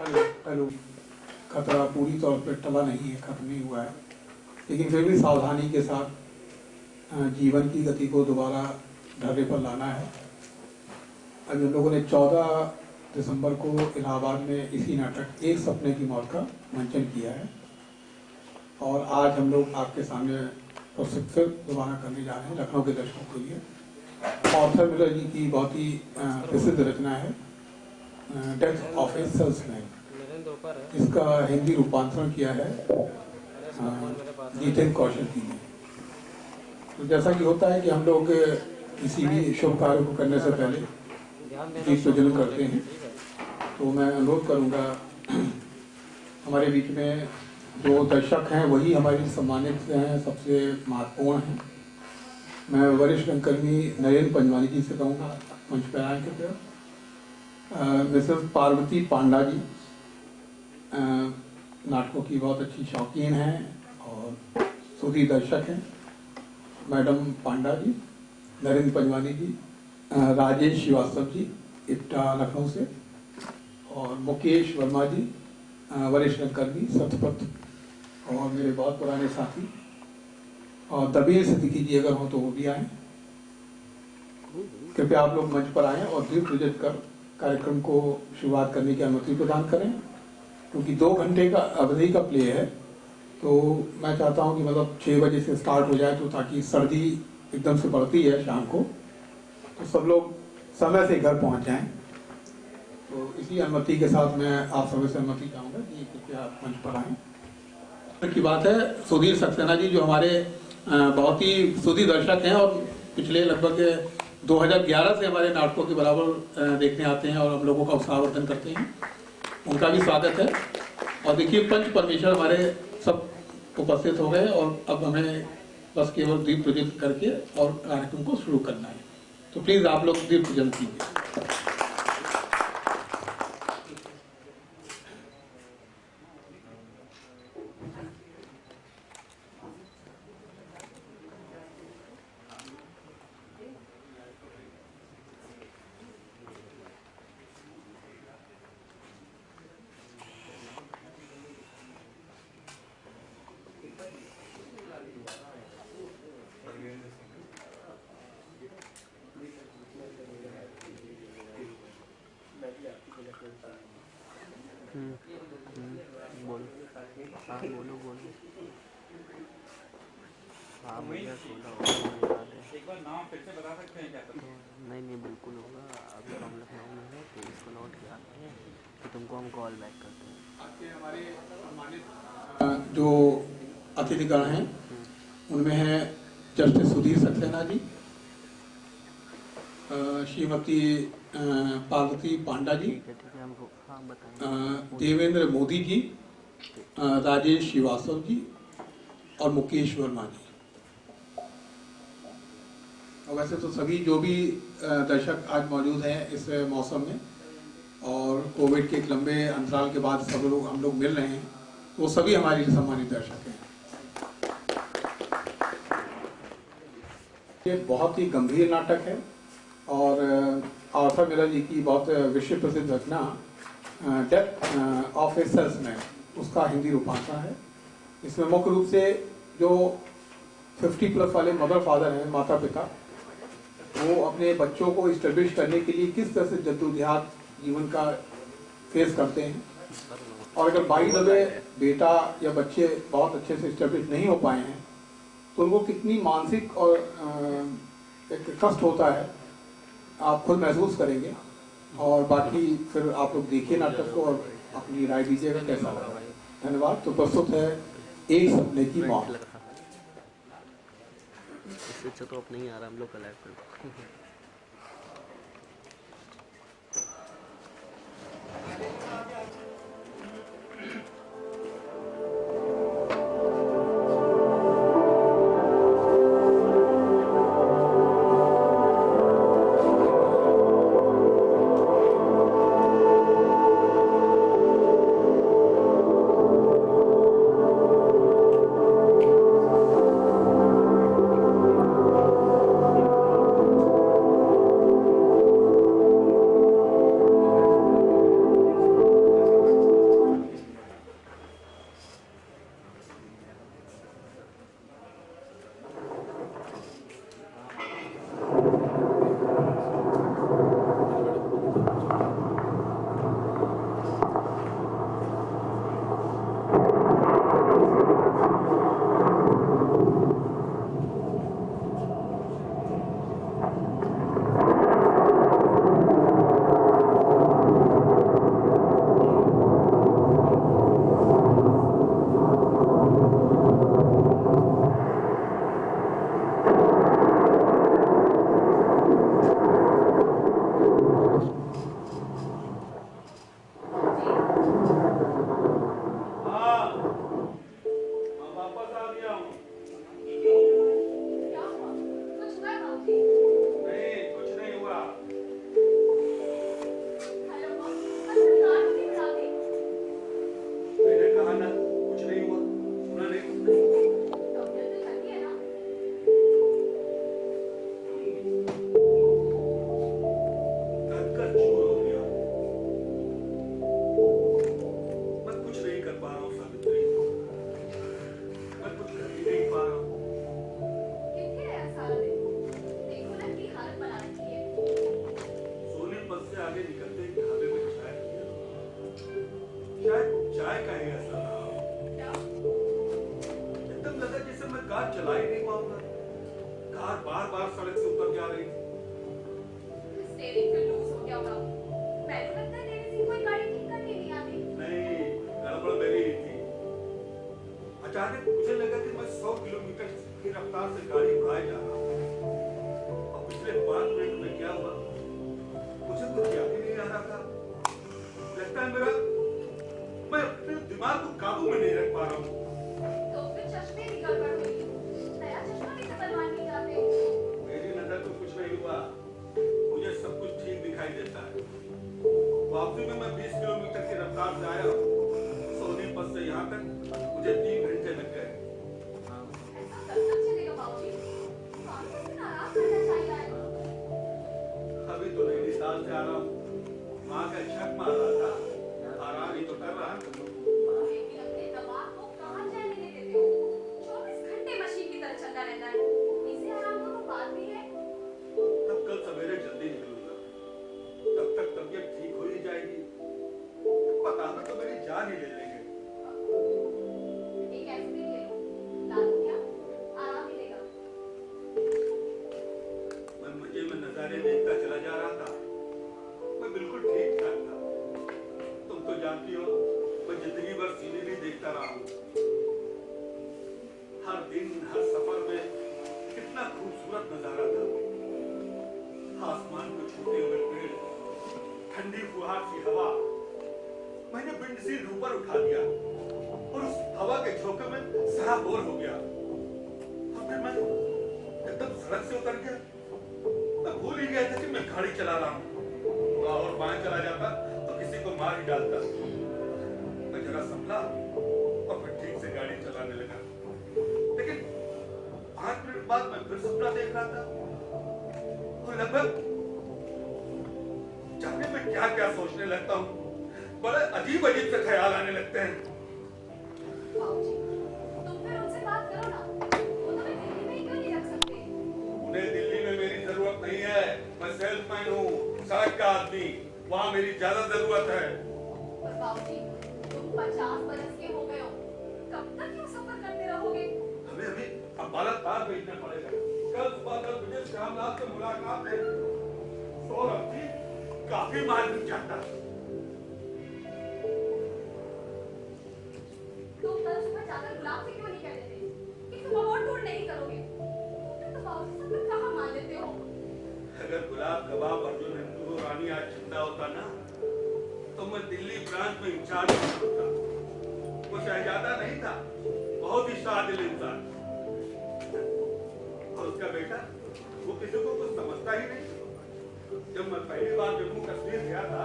Hello. खतरा पूरी तौर पर टला नहीं है, खत्म नहीं हुआ है, लेकिन फिर भी सावधानी के साथ जीवन की गति को दोबारा ढर्रे पर लाना है। अभी हम लोगों ने 14 दिसंबर को इलाहाबाद में इसी नाटक एक सपने की मौत का मंचन किया है, और आज हम लोग आपके सामने प्रस्तुत फिर दोबारा करने जा रहे हैं लखनऊ के दर्शकों के लिए। आर्थर मिलर जी की बहुत ही प्रसिद्ध रचना है डेथ ऑफ ए सेल्समैन। इसका हिंदी रूपांतरण किया है जितेंद्र कौशल जी ने। तो जैसा कि होता है कि हम लोग किसी भी शुभ कार्य को करने से पहले दीप प्रज्वलन करते हैं, तो मैं अनुरोध करूंगा हमारे बीच में जो दर्शक हैं वही हमारी सम्मानित हैं, सबसे महत्वपूर्ण हैं। मैं वरिष्ठ रंगकर्मी नरेंद्र पंजवानी जी से कहूँगा मंच पर आए कृपया। मिसेस पार्वती पांडा जी नाटकों की बहुत अच्छी शौकीन हैं और सूदी दर्शक हैं। मैडम पांडा जी, नरेंद्र पंजवानी जी, राजेश श्रीवास्तव जी इट्टा लखनऊ से, और मुकेश वर्मा जी वरिष्ठ रंगकर्मी सतपथ और मेरे बहुत पुराने साथी, और दबीर सिद्दीकी जी अगर हो तो वो भी आए। कृपया आप लोग मंच पर आएं और दीप प्रज्वलित कर कार्यक्रम को शुरुआत करने की अनुमति प्रदान करें, क्योंकि 2 घंटे का अवधि का प्ले है। तो मैं चाहता हूं कि मतलब 6 बजे से स्टार्ट हो जाए, तो ताकि सर्दी एकदम से बढ़ती है शाम को, तो सब लोग समय से घर पहुंच जाएं। तो इसी अनुमति के साथ मैं आप सभी से अनुमति चाहूँगा कि कृपया आप मंच पर आएँ। की बात है, सुधीर सक्सेना जी जो हमारे बहुत ही सुधी दर्शक हैं और पिछले लगभग 2011 से हमारे नाटकों के बराबर देखने आते हैं और हम लोगों का उत्साहवर्धन करते हैं, उनका भी स्वागत है। और देखिए पंच परमेश्वर हमारे सब उपस्थित हो गए और अब हमें बस केवल दीप प्रज्वलित करके और कार्यक्रम को शुरू करना है। तो प्लीज आप लोग दीप प्रज्वलित कीजिए। बोलो। हाँ बोलो बोलो। हाँ मुझे सुना होगा, एक बार नाम फिर से बता सकते हैं क्या? नहीं बिल्कुल होगा। अभी हम लखनऊ में हैं तो इसको नोट किया हैं कि तुमको हम कॉल बैक करते हैं। आपके हमारे सम्मानित जो अतिथिगण हैं उनमें है जस्टिस सुधीर सक्सेना जी, श्रीमती पार्वती पांडा जी, हमको हाँ बताएं, देवेंद्र मोदी जी, राजेश श्रीवास्तव जी और मुकेश वर्मा जी। और वैसे तो सभी जो भी दर्शक आज मौजूद हैं इस मौसम में और कोविड के एक लंबे अंतराल के बाद सब लोग हम लोग मिल रहे हैं, वो सभी हमारे सम्मानित दर्शक हैं। ये बहुत ही गंभीर नाटक है और आर्थर मिलर जी की बहुत विश्व प्रसिद्ध रचना डेथ ऑफ ए सेल्समैन, उसका हिंदी रूपांतरण है। इसमें मुख्य रूप से जो 50+ वाले मदर फादर हैं, माता पिता, वो अपने बच्चों को इस्टेब्लिश करने के लिए किस तरह से जद्दोजहद जीवन का फेस करते हैं, और अगर बाई द वे बेटा या बच्चे बहुत अच्छे से इस्टेब्लिश नहीं हो पाए हैं तो उनको कितनी मानसिक और एक कष्ट होता है, आप खुद महसूस करेंगे। और बाकी फिर आप लोग देखिए नाटक को और अपनी राय दीजिएगा कैसा लगा। धन्यवाद। तो प्रस्तुत है एक सपने की मौत। इससे अच्छा तो अब नहीं आ रहा, हम लोग कलेक्ट बाहर निकलते ही ढाबे में चाय पिया। शायद चाय का ही असर रहा हो। एकदम लगा जैसे मैं कार चला ही नहीं पाऊंगा। कार बार-बार सड़क से उतर जा रही थी। स्टीयरिंग से लूज हो गया होगा। मैंने लगता है देवी सिंह कोई गाड़ी ठीक करके नहीं आती। नहीं, गड़बड़ मेरी ही थी। अचानक मुझे लगा कि मैं 100 किलोमीटर की रफ्तार से गाड़ी बढ़ाए जा रहा हूँ। और पिछले 5 मिनट में क्या हुआ मुझे कुछ याद ही नहीं आ रहा था। लगता है मैं अपने दिमाग को काबू में नहीं रख पा रहा हूँ। तो फिर चश्मे की गड़बड़ हुई। नया चश्मा भी तो बनवाने जाते। मेरी नजर को कुछ नहीं हुआ। मुझे सब कुछ ठीक दिखाई देता है। वापसी में मैं 20 किलोमीटर की रफ्तार से आया हूँ। सोनीपत से यहाँ तक मुझे 3 घंटे लग गए। ऐसा कब तक चलेगा बाबूजी? काम से आराम करना चाहिए। अभी तो नैनीताल से आ रहा हूँ। माँ का शक मार रहा था। आराम ही तो कर रहा हूँ। लेकिन अपने दिमाग को कहाँ जाने नहीं देते हो? 24 घंटे मशीन की तरह चलता रहता है। इसे आराम को तो बात भी है। तब कल सवेरे जल्दी निकलूंगा। तब तक तबीयत ठीक हो ही जाएगी। पता नहीं तो मेरी जान ही ले लेंगे। एक एस्पिरिन ले लो। लालू क्या? आराम मिलेगा। मैं मजे में नजारे देखता चला जा रहा था। मैं बिल्कुल ठीक ठाक था। तुम तो जानती हो मैं जिंदगी भर सीनरी देखता रहा हूँ। हर दिन हर सफर में कितना खूबसूरत नजारा था। आसमान में छूटे हुए पेड़, ठंडी फुहार सी हवा। मैंने बिंडसीर ऊपर उठा दिया और उस हवा के झोंके में सराबोर हो गया। और फिर मैं एकदम सड़क से उतर गया। मैं भूल ही गया था कि मैं गाड़ी चला रहा हूँ। और बाएं चला जाता तो किसी को मार ही डालता। मैं जरा संभला और फिर ठीक से गाड़ी चलाने लगा। लेकिन 5 मिनट बाद मैं फिर सपना देख रहा था। और लगभग जाने में क्या क्या सोचने लगता हूँ। बड़े अजीब अजीब से ख्याल आने लगते हैं। बाबूजी, तुम फिर उनसे बात करो ना। वो तुम्हें दिल्ली में ही क्यों नहीं रख सकते? उन्हें दिल्ली में मेरी जरूरत नहीं है। मैं सेल्समैन हूँ, सड़क का आदमी। वहाँ मेरी ज्यादा जरूरत है। पर बाबूजी, तुम 50 बरस के हो गए हो। कब तक यूं सफर करते रहोगे? हमें अभी अम्बाला तार भेजना पड़ेगा। कल सुबह 10 बजे श्यामलाल से मुलाकात है। सौरभ जी काफी मालूम चाहता। तुम कल सुबह जाकर गुलाब से क्यों नहीं कह देते कि तुम अवार्ड ढूंढ नहीं करोगे? तुम तो बाबूजी सब कुछ कहाँ मान लेते हो? अगर गुलाब कबाब अर्जुन हिंदू रानी आज जिंदा होता ना तो मैं दिल्ली ब्रांच में इंचार्ज होता। वो शहजादा नहीं था, बहुत ही शादिल इंसान। और उसका बेटा वो किसी को कुछ समझता ही नहीं। जब मैं पहली बार जम्मू कश्मीर गया था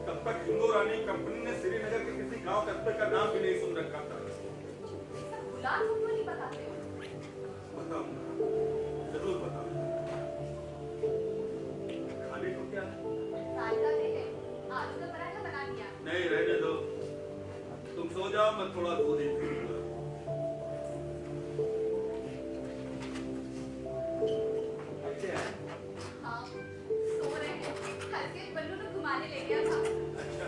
तब तक हिंदू रानी कंपनी ने श्रीनगर के किसी गांव कस्बे का नाम भी नहीं सुन रखा था। गुलाब तुम क्यों नहीं बताते हो? बताऊंगा, जरूर बताऊंगा। खाने को क्या है? रायता दे दे। आलू का पराठा बना दिया। नहीं, रहने दो। तुम सो जाओ, मैं थोड़ा दूध ही पीऊंगा। अच्छे हैं? हाँ, सो रहे हैं। हल्के बल्लू ने घुमाने ले गया था। अच्छा।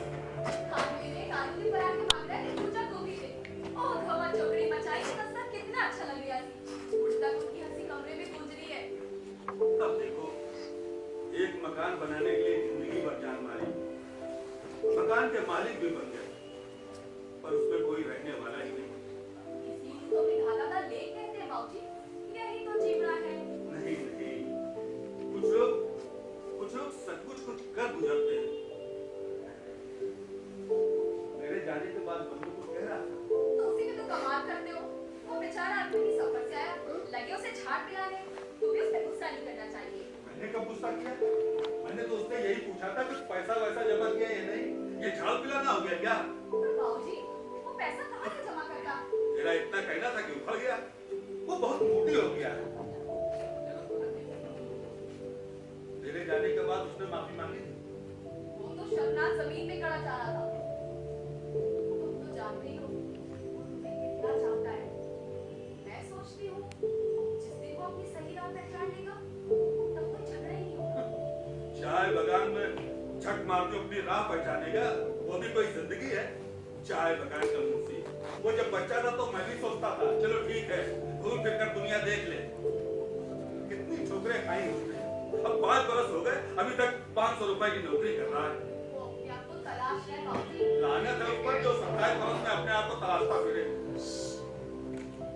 हाँ, मैंने एक आलू के पराठे मांगा है, पूछा गोभी से। ओह, धवा चौकड़ी मचाई, कसरत कितना अच्छा लग रहा है। उड़ता उनकी हंसी कमरे में गूंज रही है। अब देखो, एक मकान बनाने के लिए जिंदगी भर जान मारी। मकान के मालिक भी बन गए, पर उसमें कोई रहने वाला ही नहीं। इसीलिए तो विधाता का लेख कहते हैं बाबूजी। यही तो जीवना है। नहीं नहीं, कुछ लोग सचमुच कुछ कर गुजरते हैं। मेरे जाने के बाद बंधु को कह रहा था। तो उसी में तो कमाल करते हो। वो बेचारा आदमी सफर से आया, लगे उसे झाड़ पिलाने। तुम्हें उस पर गुस्सा नहीं करना चाहिए। मैंने कब गुस्सा किया? मैंने तो उससे यही पूछा था कुछ पैसा वैसा जमा किया या नहीं। ये झाड़ पिलाना हो गया क्या? पर बाबूजी, वो पैसा कहाँ से जमा करता? मेरा इतना कहना था कि उखड़ गया। वो बहुत मोटी हो गया है। मेरे जाने के बाद उसने माफी मांगी थी। वो तो शबनाज जमीन पे गड़ा जा रहा था। तुम तो जानते ही हो, तुम्हें कितना चाहता है। मैं सोचती हूँ, जिस दिन वो अपनी सही राह पहचान लेगा, तब कोई झगड़ा ही नहीं होगा। चाय बगान में झक मार के अपनी राह पहचानेगा, वो भी कोई जिंदगी है? चाय बगान का मुंशी, वो जब बच्चा था तो मैं भी सोचता था चलो ठीक है घूम फिर कर दुनिया देख ले। कितनी ठोकरें खाई उसने, अब 5 बरस हो गए अभी तक 500 रुपए की नौकरी कर रहा है। वो अपने आप को तलाश है बाबूजी। लानत है ऊपर जो 27 बरस में अपने आप को तलाशता फिरे।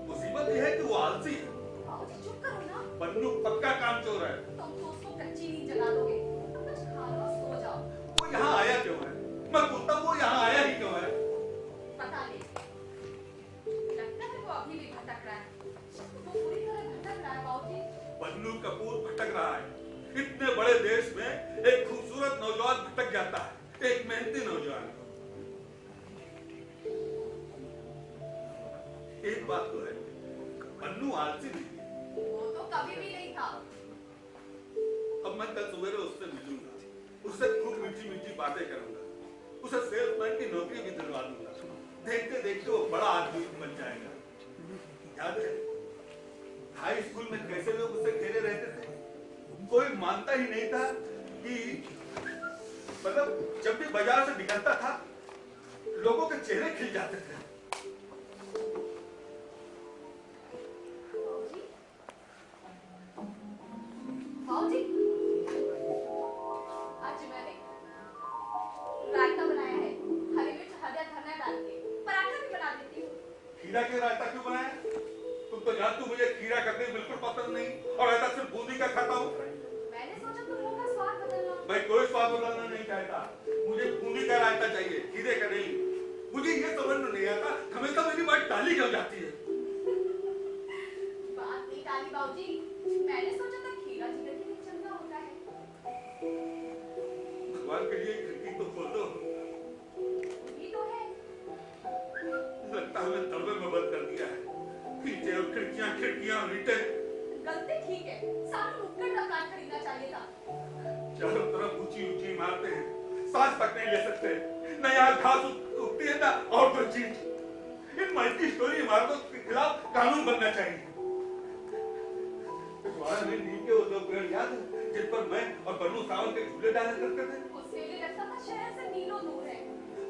मुसीबत यह है कि वो आलसी है। बाबूजी चुप करो ना। बन्नू पक्का काम चोर है। तुम तो उसको कच्ची नींद जगा दोगे। अब कुछ खा लो, सो जाओ। वो यहाँ आया क्यों है? मैं पूछता हूँ वो यहाँ आया ही क्यों है? पता नहीं, लगता है वो अभी भी भटक रहा है। वो पूरी तरह भटक रहा है बाबूजी। बन्नू कपूर भटक रहा है। इतने बड़े देश में एक खूबसूरत नौजवान भटक जाता है, एक मेहनती नौजवान। एक बात तो है, बन्नू आलसी नहीं है। वो तो कभी भी नहीं था। अब मैं कल सवेरे उससे मिलूंगा, उससे खूब मीठी मीठी बातें करूंगा, उसे सेल्समैन की नौकरी भी दिलवा दूंगा। देखते देखते वो बड़ा आदमी बन जाएगा। याद है हाई स्कूल में कैसे लोग उससे घेरे रहते थे? कोई मानता ही नहीं था कि मतलब जब भी बाजार से निकलता था लोगों के चेहरे खिल जाते थे। बाबूजी, आज मैंने रायता बनाया है, हरी मिर्च हरा धनिया डाल के। पराठा भी बना देती हूँ। खीरा के रायता क्यों बनाया? तुम तो जानती हो मुझे खीरा ककड़ी बिल्कुल पसंद नहीं और रायता सिर्फ बूंदी का खाता हूँ। मैंने सोचा तुम लोग का स्वाद बदलना। मैं कोई स्वाद बदलना नहीं चाहता, मुझे बूंदी का रायता चाहिए, खीरे का नहीं। मुझे ये समझ में नहीं आता हमेशा मेरी बात टाली क्यों जाती है? बात नहीं टाली बाबूजी, मैंने सोचा था खीरा जिगर के लिए चंगा होता है। भगवान के लिए खिड़की तो खोल दो। ये तो है। लगता है मैं तलवे में बंद कर दिया है। खींचे और खिड़कियां और ईंटें। गलती ठीक है, सारा नुक्कड़ का काट खरीदना चाहिए था। चारों तरफ ऊंची ऊंची इमारतें हैं, सांस तक नहीं ले सकते। न यहाँ घास उगती है ना और कोई चीज। इन मल्टी स्टोरी इमारतों के खिलाफ कानून बनना चाहिए। पिछवाड़े में नीम के वो 2 पेड़ याद है जिन पर मैं और बन्नू सावंत के झूले डाला करते थे? उसके लिए लगता था शहर से मीलों दूर है।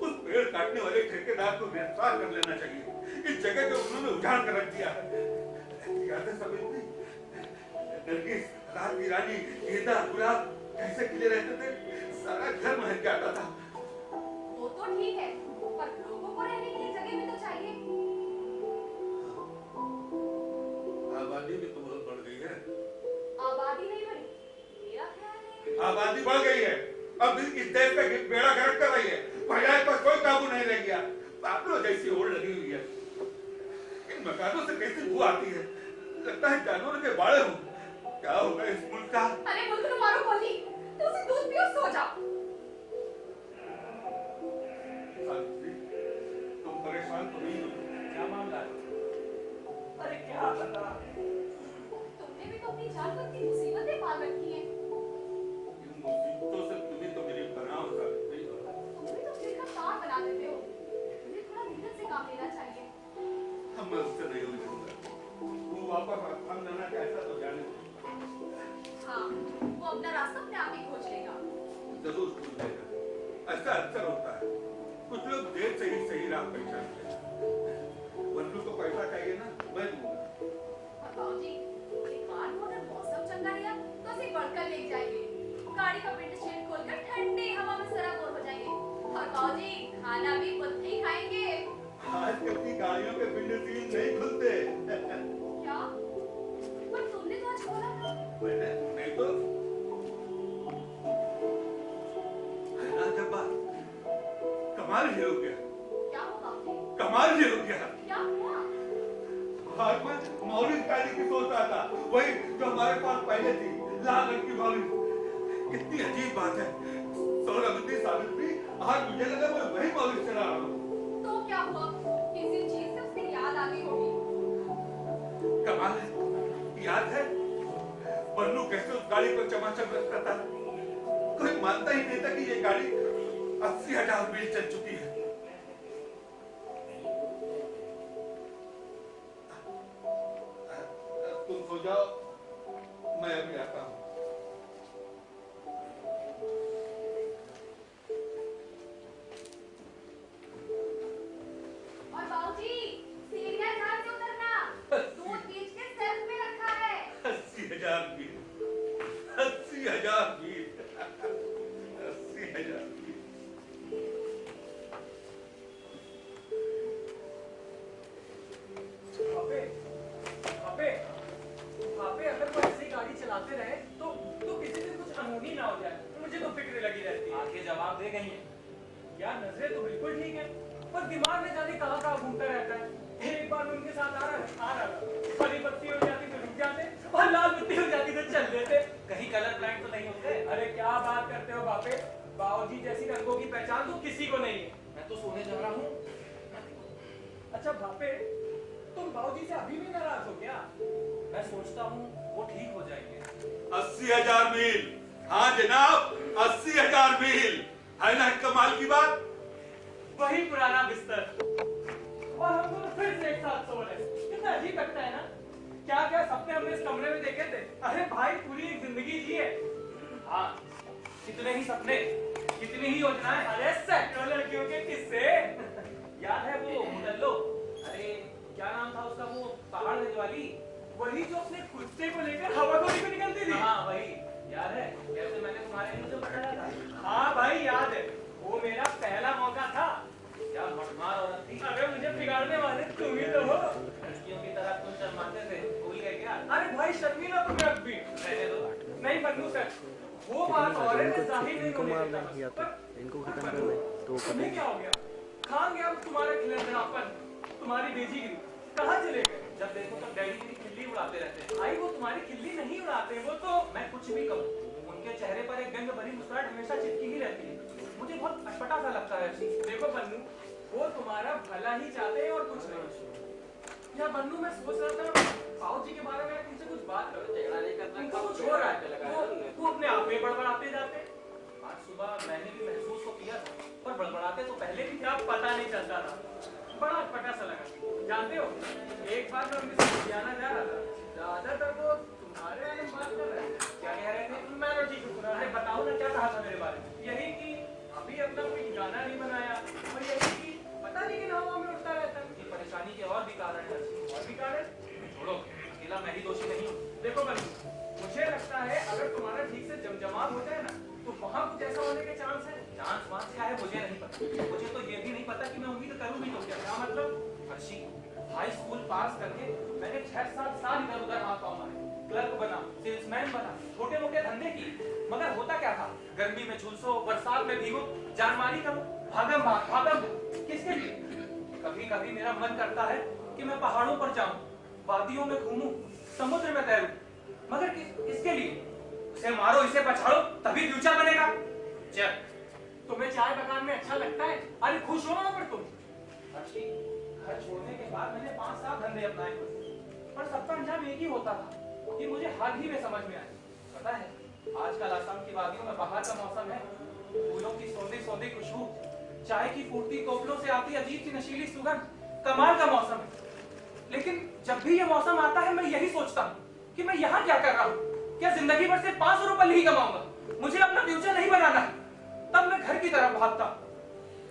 उस पेड़ काटने वाले ठेकेदार को गिरफ्तार कर लेना चाहिए। इस जगह को उन्होंने उजाड़ कर रख दिया है। याद है सब इतनी नरगिस, रात की रानी, गेंदा, गुलाब कैसे खिले रहते थे? सारा घर महक जाता था। वो तो ठीक है, पर लोगों को रहने के लिए जगह भी तो चाहिए। आबादी भी तो बहुत बढ़ गई है। आबादी नहीं बढ़ी, मेरा ख्याल है। आबादी बढ़ गई है, अब इस देश का बेड़ा गर्क कर रही है। महिलाएं पर कोई काबू नहीं रह गया। पागलों जैसी ओढ़ लगी हुई है। इन मकानों से कैसी बू आती है? लगता है जानवरों के बाड़े हों। क्या होगा इस मुल्क का? अरे मुल्क को मारो गोली, तो उसे दूध पियो, सो जाओ। सावित्री, तुम परेशान तो नहीं हो? क्या मामला है? अरे क्या पता, तुमने भी तो अपनी जान पर इतनी मुसीबतें पाल रखी हैं। इन मुसीबतों से तुम्हें तो मेरी पनाह हो सावित्री। तुम भी तो सिर का तार बना देते हो। तुम्हें थोड़ा धीरज से काम लेना चाहिए। हम मैं उससे नहीं उलझूंगा। वो वापस हम जाना कैसा तो जाने दो। हाँ, वो अपना रास्ता अपने आप ही खोज लेगा। जरूर खोज लेगा। ऐसा अक्सर होता है, कुछ लोग देर से ही सही राह पहचानते हैं। बन्नू को पैसा चाहिए ना, मैं दूंगा। और बाबूजी, एक बार को अगर मौसम चंगा रहा तो उसे बढ़कर ले जाएंगे। गाड़ी का विंडशील्ड खोलकर ठंडी हवा में सराबोर हो जाएंगे। और बाबूजी, खाना भी खुद ही खाएंगे। आजकल की गाड़ियों के विंडशील्ड नहीं खुलते। क्या? पर तुमने तो आज बोला था। मैंने नहीं तो है ना जब्बा, कमाल ही हो गया। क्या हुआ बाबूजी? कमाल ही हो गया। क्या हुआ? आज मैं मौलिक गाड़ी की सोच रहा था, वही जो हमारे पास पहले थी, लाल रंग की मौलिक। कितनी अजीब बात है। सौरभती सावित्री, आज मुझे लगा मैं वही मौलिक चला रहा हूँ। तो क्या हुआ? किसी चीज से उसकी याद आ गई होगी। कमाल है, याद है बन्नू कैसे उस गाड़ी को चमाचम रखता था? कोई मानता ही नहीं था कि ये गाड़ी 80,000 मील चल चुकी है। तुम सो जाओ, मैं अभी आता हूँ। जवाब दे गई हैं। यार नजरें तो बिल्कुल ठीक है, पर दिमाग में जाने कहाँ कहाँ घूमता रहता है। एक बार उनके साथ आ रहा हरी बत्ती हो जाती तो रुक जाते और लाल बत्ती हो जाती तो चल देते। कहीं कलर ब्लाइंड तो नहीं होते? अरे क्या बात करते हो बापे, बाबूजी जैसी रंगों की पहचान तो किसी को नहीं है। मैं तो सोने जा रहा हूँ। अच्छा बापे, तुम बाबूजी से अभी भी नाराज हो क्या? मैं सोचता हूँ वो ठीक हो जाएंगे। 80,000 मील। हाँ जनाब, 80,000 मील। है ना कमाल की बात? वही पुराना बिस्तर और हम दोनों फिर से एक साथ सो रहे। कितना अजीब लगता है ना? क्या क्या सपने हमने इस कमरे में देखे थे। अरे भाई पूरी एक जिंदगी जी है। हाँ, कितने ही सपने, कितनी ही योजनाएं। अरे सैकड़ों लड़कियों के किस्से याद है वो मुदल्लो? अरे क्या नाम था उसका, वो पहाड़ वाली, वही जो अपने कुत्ते को लेकर हवा को लेकर निकलती थी। हाँ वही, याद है कैसे मैंने तुम्हारे मुंह से पकड़ा था? हाँ भाई याद है, वो मेरा पहला मौका था। क्या मटमार औरत थी। अरे मुझे बिगाड़ने वाले तुम ही तो हो। लड़कियों की तरह तुम शर्माते थे, भूल गए क्या? अरे भाई शर्मीला तुम अब भी रहने दो। नहीं बन्नू सर, वो बात और है, जाहिर नहीं होने देता। इनको खत्म कर दे तो तुम्हें क्या हो गया? खान गया तुम्हारे खिलौनापन, तुम्हारी बेजीगिरी। कहाँ चले गए? जब देखो तो डैडी की खिल्ली उड़ाते रहते हैं। भाई वो तुम्हारी खिल्ली नहीं उड़ाते, वो तो मैं कुछ भी कहूँ, उनके चेहरे पर एक व्यंग भरी मुस्कुराहट हमेशा चिपकी ही रहती है। मुझे बहुत अटपटा सा लगता है। देखो बन्नू, वो तुम्हारा भला ही चाहते हैं और कुछ नहीं। यार बन्नू मैं सोच रहा था बाबू जी के बारे में तुमसे कुछ बात करो। झगड़ा नहीं करना, उनका कुछ हो रहा है, वो अपने आप में बड़बड़ाते जाते। आज सुबह मैंने भी महसूस तो किया था, पर बड़बड़ाते तो पहले भी क्या पता नहीं चलता था। बड़ा अटपटा सा लगा। जानते हो, एक बार मैं उनके साथ जाना जा रहा था, ज्यादातर तो तुम्हारे बारे में बात कर रहे थे। क्या कह रहे थे? मैं तो ठीक हूँ। अरे बताओ ना क्या कहा था मेरे बारे में? यही कि अभी अपना कोई गाना नहीं बनाया, और यही कि पता नहीं किन हवा में उड़ता रहता है। ये परेशानी के और भी कारण है। और भी कारण? छोड़ो, अकेला मैं ही दोषी नहीं हूँ। देखो बन्नू, मुझे लगता है अगर तुम्हारा ठीक से जमजमात हो जाए ना, तो वहाँ कुछ ऐसा होने के चांस है। चांस वांस क्या है मुझे नहीं पता। मुझे तो ये भी नहीं पता कि मैं उम्मीद करूँ भी तो क्या मतलब। हर्षी, हाई स्कूल पास करके मैंने 6-7 साल इधर उधर हाथ पाँव मारे, क्लर्क बना, सेल्समैन बना, छोटे मोटे धंधे किए, मगर होता क्या था? गर्मी में झुलसो, बरसात में भीगो, जानमारी करो, भागम भाग, किसके लिए? कभी कभी मेरा मन करता है कि मैं पहाड़ों पर जाऊं, वादियों में घूमूं, समुद्र में तैरूं, मगर किसके लिए? उसे मारो, इसे पछाड़ो, तभी फ्यूचर बनेगा। चल, तुम्हें चाय बगान में अच्छा लगता है? अरे खुश हो ना पर तुम। अच्छी, घर छोड़ने के बाद मैंने 5-7 धंधे अपनाए, पर सबका अंजाम एक ही होता था कि मुझे हाल ही में समझ में आया। पता है, आजकल आसाम की वादियों में बाहर का मौसम है, फूलों की सौंधी सौंधी खुशबू, चाय की फूटती टोकरों से आती अजीब सी नशीली सुगंध, कमाल का मौसम है। लेकिन जब भी ये मौसम आता है मैं यही सोचता हूँ कि मैं यहाँ क्या कर रहा हूँ? क्या जिंदगी भर से 500 रुपए ही कमाऊंगा? मुझे अपना फ्यूचर नहीं बनाना है। तब मैं घर की तरफ भागता,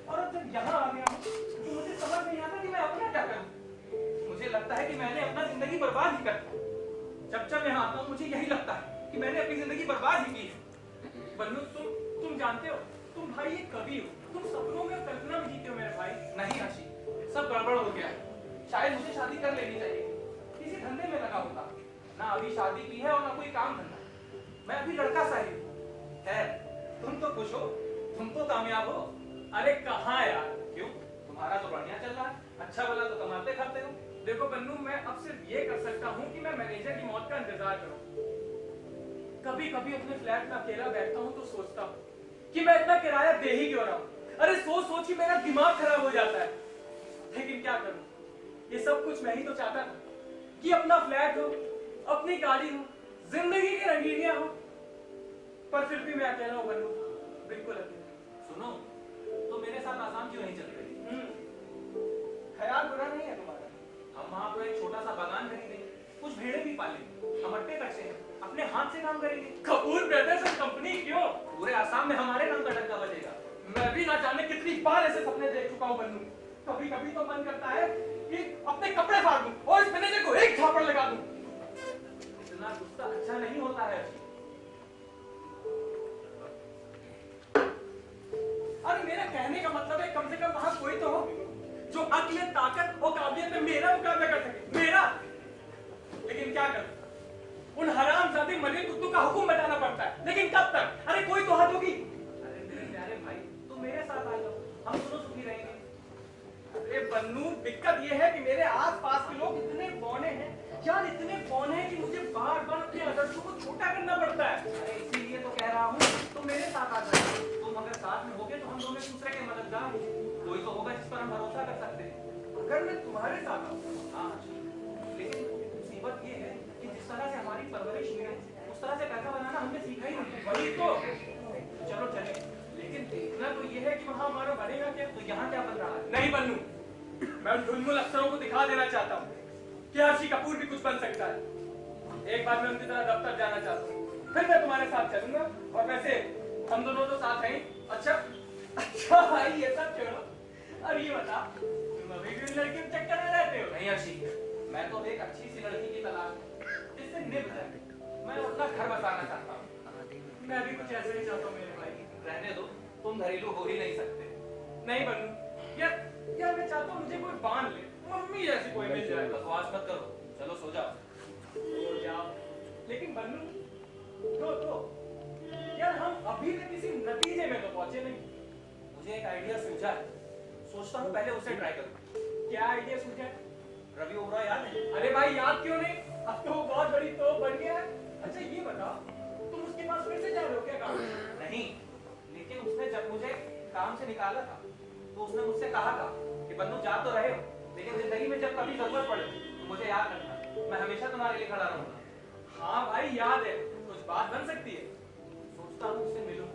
और अब जब यहाँ आ गया हूँ तो मुझे समझ नहीं आता कि मैं अपना क्या करूँ। मुझे लगता है कि मैंने अपना जिंदगी बर्बाद ही कर दी। जब यहाँ आता हूँ मुझे यही लगता है कि मैंने अपनी जिंदगी बर्बाद ही की है। बन्नू, तुम जानते हो, तुम भाई एक कवि हो, तुम सपनों में कल्पना में जीते हो मेरे भाई। नहीं हर्षी, सब गड़बड़ हो गया है। शायद मुझे शादी कर लेनी चाहिए, किसी धंधे में लगा होता। ना अभी शादी की है और ना कोई काम धंधा। मैं अभी लड़का सा ही है। तुम तो खुश हो, तुम तो कामयाब हो। अरे कहाँ यार, क्यों? तुम्हारा तो बढ़िया चल रहा है, अच्छा भला तो कमाते खाते हो। देखो बन्नू, मैं अब सिर्फ ये कर सकता हूँ कि मैं मैनेजर की मौत का इंतजार करूँ। कभी कभी अपने फ्लैट में अकेला बैठता हूँ तो सोचता हूँ कि मैं इतना किराया दे ही क्यों रहा हूँ। अरे सोच सोच ही मेरा दिमाग खराब हो जाता है। लेकिन क्या करूँ, ये सब कुछ मैं ही तो चाहता था कि अपना फ्लैट हो, अपनी गाड़ी हो, जिंदगी की रंगीनियां हो, पर फिर भी मैं अकेला हूँ बन्नू, बिल्कुल अकेला। सुनो, तो मेरे साथ आसाम क्यों नहीं चल रही? ख्याल बुरा नहीं है तुम्हारा। हम वहाँ पर एक छोटा सा बागान खरीदेंगे, कुछ भेड़े भी पालेंगे, हम अट्टे कच्चे हैं, अपने हाथ से काम करेंगे। कपूर ब्रदर्स एंड कंपनी क्यों? पूरे आसाम में हमारे नाम का डंका बजेगा। मैं भी ना जाने कितनी बार ऐसे सपने देख चुका हूँ बन्नू। कभी कभी तो मन करता है कि अपने कपड़े फाड़ दूं और इस मैनेजर को एक झापड़ लगा दूं। इतना गुस्सा अच्छा नहीं होता है। अरे मेरा कहने का मतलब है कम से कम वहां कोई तो हो जो अक्ल, ताकत और काबिलियत में मेरा मुकाबला कर सके, मेरा। लेकिन क्या करूं, उन हरामजादे मरे कुत्तों का हुक्म बताना पड़ता है। लेकिन कब तक? अरे कोई तो हद होगी। अरे मेरे प्यारे भाई, ये है कि मेरे आसपास के लोग इतने बौने हैं यार, इतने बौने हैं कि मुझे बार बार अपने आदर्शों को छोटा करना पड़ता है। अरे इसीलिए तो कह रहा हूँ तुम मेरे साथ आ जाओ। तुम अगर साथ में होगे तो हम दोनों एक दूसरे के मददगार हैं। कोई तो होगा जिस पर हम भरोसा कर सकते हैं। अगर मैं तुम्हारे साथ आऊँ, हाँ लेकिन मुसीबत ये है कि जिस तरह से हमारी परवरिश हुई है उस तरह से पैसा बनाना हमने सीखा ही नहीं। वही तो चलो चले, लेकिन देखना तो ये है कि वहाँ हमारा बनेगा क्या, तो यहाँ क्या बन रहा है। नहीं बनूं, मैं उन ढुलमुल अफसरों को दिखा देना चाहता हूँ कि अर्शी कपूर भी कुछ बन सकता है। एक बार मैं उनकी तरह दफ्तर जाना चाहता हूँ, फिर मैं तुम्हारे साथ चलूंगा। और वैसे हम दोनों तो साथ हैं। अच्छा भाई ये सब छोड़ो, अब ये बता तुम अभी भी उन लड़की के चक्कर में रहते हो? नहीं अर्शी, मैं तो एक अच्छी सी लड़की की तलाश में जिससे निभ जाए। मैं अपना घर बसाना चाहता हूँ। मैं भी कुछ ऐसे ही चाहता हूँ मेरे भाई। रहने दो, तुम घरेलू हो ही नहीं सकते। नहीं बनूं यार मैं चाहता हूँ मुझे कोई बांध ले, मम्मी जैसी कोई मिल जाए। बकवास मत करो, चलो सो जाओ। लेकिन बनूं तो यार हम अभी तक किसी नतीजे में तो पहुंचे नहीं। मुझे एक आइडिया सूझा है, सोचता हूँ पहले उसे ट्राई करूँ। क्या आइडिया सूझा है? रवि ओबरॉय याद है? अरे भाई याद क्यों नहीं, अब तो वो बहुत बड़ी तोप बन गया है। अच्छा ये बताओ, तुम उसके पास फिर से जा रहे हो क्या काम? नहीं, लेकिन उसने जब मुझे काम से निकाला था तो उसने मुझसे कहा था कि बन्नू जा तो रहे हो, लेकिन जिंदगी में जब कभी जरूरत पड़े तो मुझे याद रखना, मैं हमेशा तुम्हारे लिए खड़ा रहूंगा। हाँ भाई याद है, कुछ बात बन सकती है। सोचता हूँ उससे मिलूं,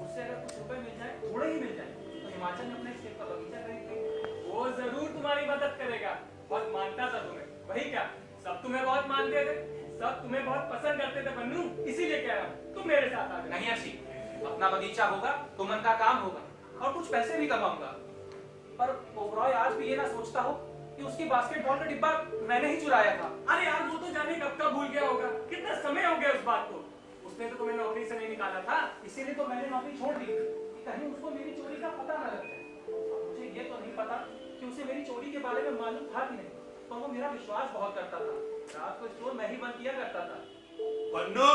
उससे अगर कुछ रुपए मिल जाए, थोड़े ही मिल जाए, तो हिमाचल में अपने सेब का बगीचा खरीद लेंगे। वो जरूर तुम्हारी मदद करेगा, बहुत मानता था तुम्हें। वही क्या, सब तुम्हें बहुत मानते थे, सब तुम्हें बहुत पसंद करते थे बन्नू, इसीलिए कह रहा हूँ तुम मेरे साथ आ जाओ। नहीं अर्शी, अपना बगीचा होगा तो मन का काम होगा और कुछ पैसे भी कमाऊंगा। पर ओबरॉय आज भी ये ना सोचता हो कि उसकी बास्केटबॉल का डिब्बा मैंने ही चुराया था। अरे यार वो तो जाने कब का भूल गया होगा, कितना समय हो गया उस बात को। उसने तो तुम्हें नौकरी से नहीं निकाला था, इसीलिए तो मैंने नौकरी छोड़ दी कि कहीं उसको मेरी चोरी का पता न लग जाए। मुझे ये तो नहीं पता कि उसे मेरी चोरी के बारे में मालूम था कि नहीं, तो वो मेरा विश्वास बहुत करता था। रात को स्टोर मैं ही बंद किया करता था। बन्नू,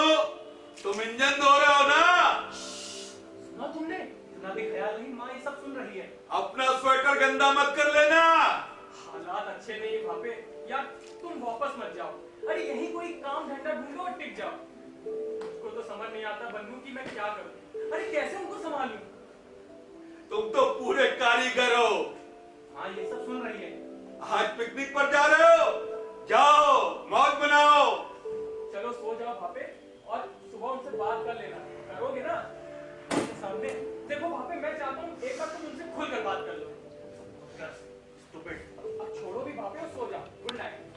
तुम इंजन धो रहे हो ना? सुना तुमने? इतना भी ख्याल नहीं, माँ ये सब सुन रही है। अपना स्वेटर गंदा मत कर लेना। हालात अच्छे नहीं है भापे, यार तुम वापस मत जाओ। अरे यही कोई काम धंधा ढूंढो और टिक जाओ। मुझको तो समझ नहीं आता बन्नू कि मैं क्या करूं। अरे कैसे उनको संभालूं? तुम तो पूरे कारीगर हो। हाँ ये सब सुन रही है। आज पिकनिक पर जा रहे हो, जाओ मौज बनाओ। चलो सो जाओ भापे, और सुबह उनसे बात कर लेना। करोगे ना उनके सामने? देखो भापे, मैं चाहता हूँ एक बार तुम उनसे खुलकर बात कर लो। अब छोड़ो भी भापे और सो जाओ। Good night.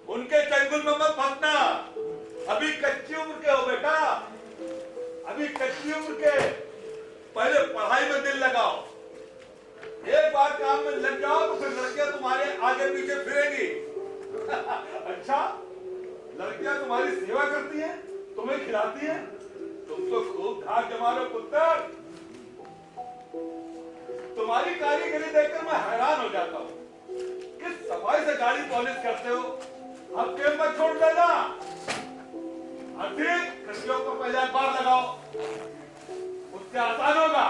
उनके चंगुल में मत फंसना। अभी कच्ची उम्र के हो बेटा, अभी कच्ची उम्र के। पहले पढ़ाई में दिल लगाओ, एक बार काम में लग जाओ तो फिर लड़कियां तुम्हारे आगे पीछे फिरेंगी। अच्छा, लड़कियां तुम्हारी सेवा करती हैं, तुम्हें खिलाती हैं, तुम तो खूब धार जमा लो पुत्र। तुम्हारी कारीगरी देखकर मैं हैरान हो जाता हूँ। किस सफाई से गाड़ी पॉलिश करते हो। अब केम मत छोड़ देना। खिड़कियों को पहले बार लगाओ, उससे आसान होगा।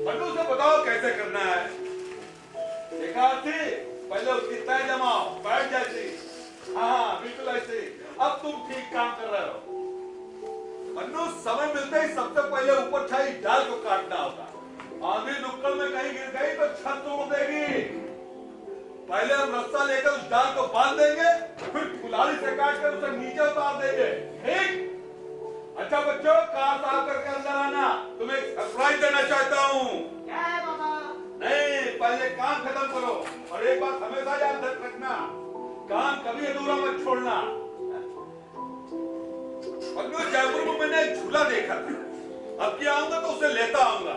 बन्नू से बताओ कैसे करना है। देखा थी, पहले उसकी तय जमाओ, बैठ जैसी। हाँ बिल्कुल ऐसे। अब तुम ठीक काम कर रहे हो। बन्नू, समय मिलते ही सबसे पहले ऊपर छाई डाल को काटना होगा। आंधी नुक्कड़ में कहीं गिर गई तो छत तोड़ देगी। पहले हम रस्सा लेकर उस डाल को बांध देंगे, फिर कुल्हाड़ी से काट कर उसे नीचे उतार देंगे। ठीक? अच्छा बच्चों, कार साफ करके अंदर आना, तुम्हें एक सरप्राइज देना चाहता हूँ। क्या है बाबा? नहीं, पहले काम खत्म करो और एक बात हमेशा याद रखना, काम कभी अधूरा मत छोड़ना। जयपुर में मैंने एक झूला देखा था, अब क्या आऊंगा तो उसे लेता आऊंगा।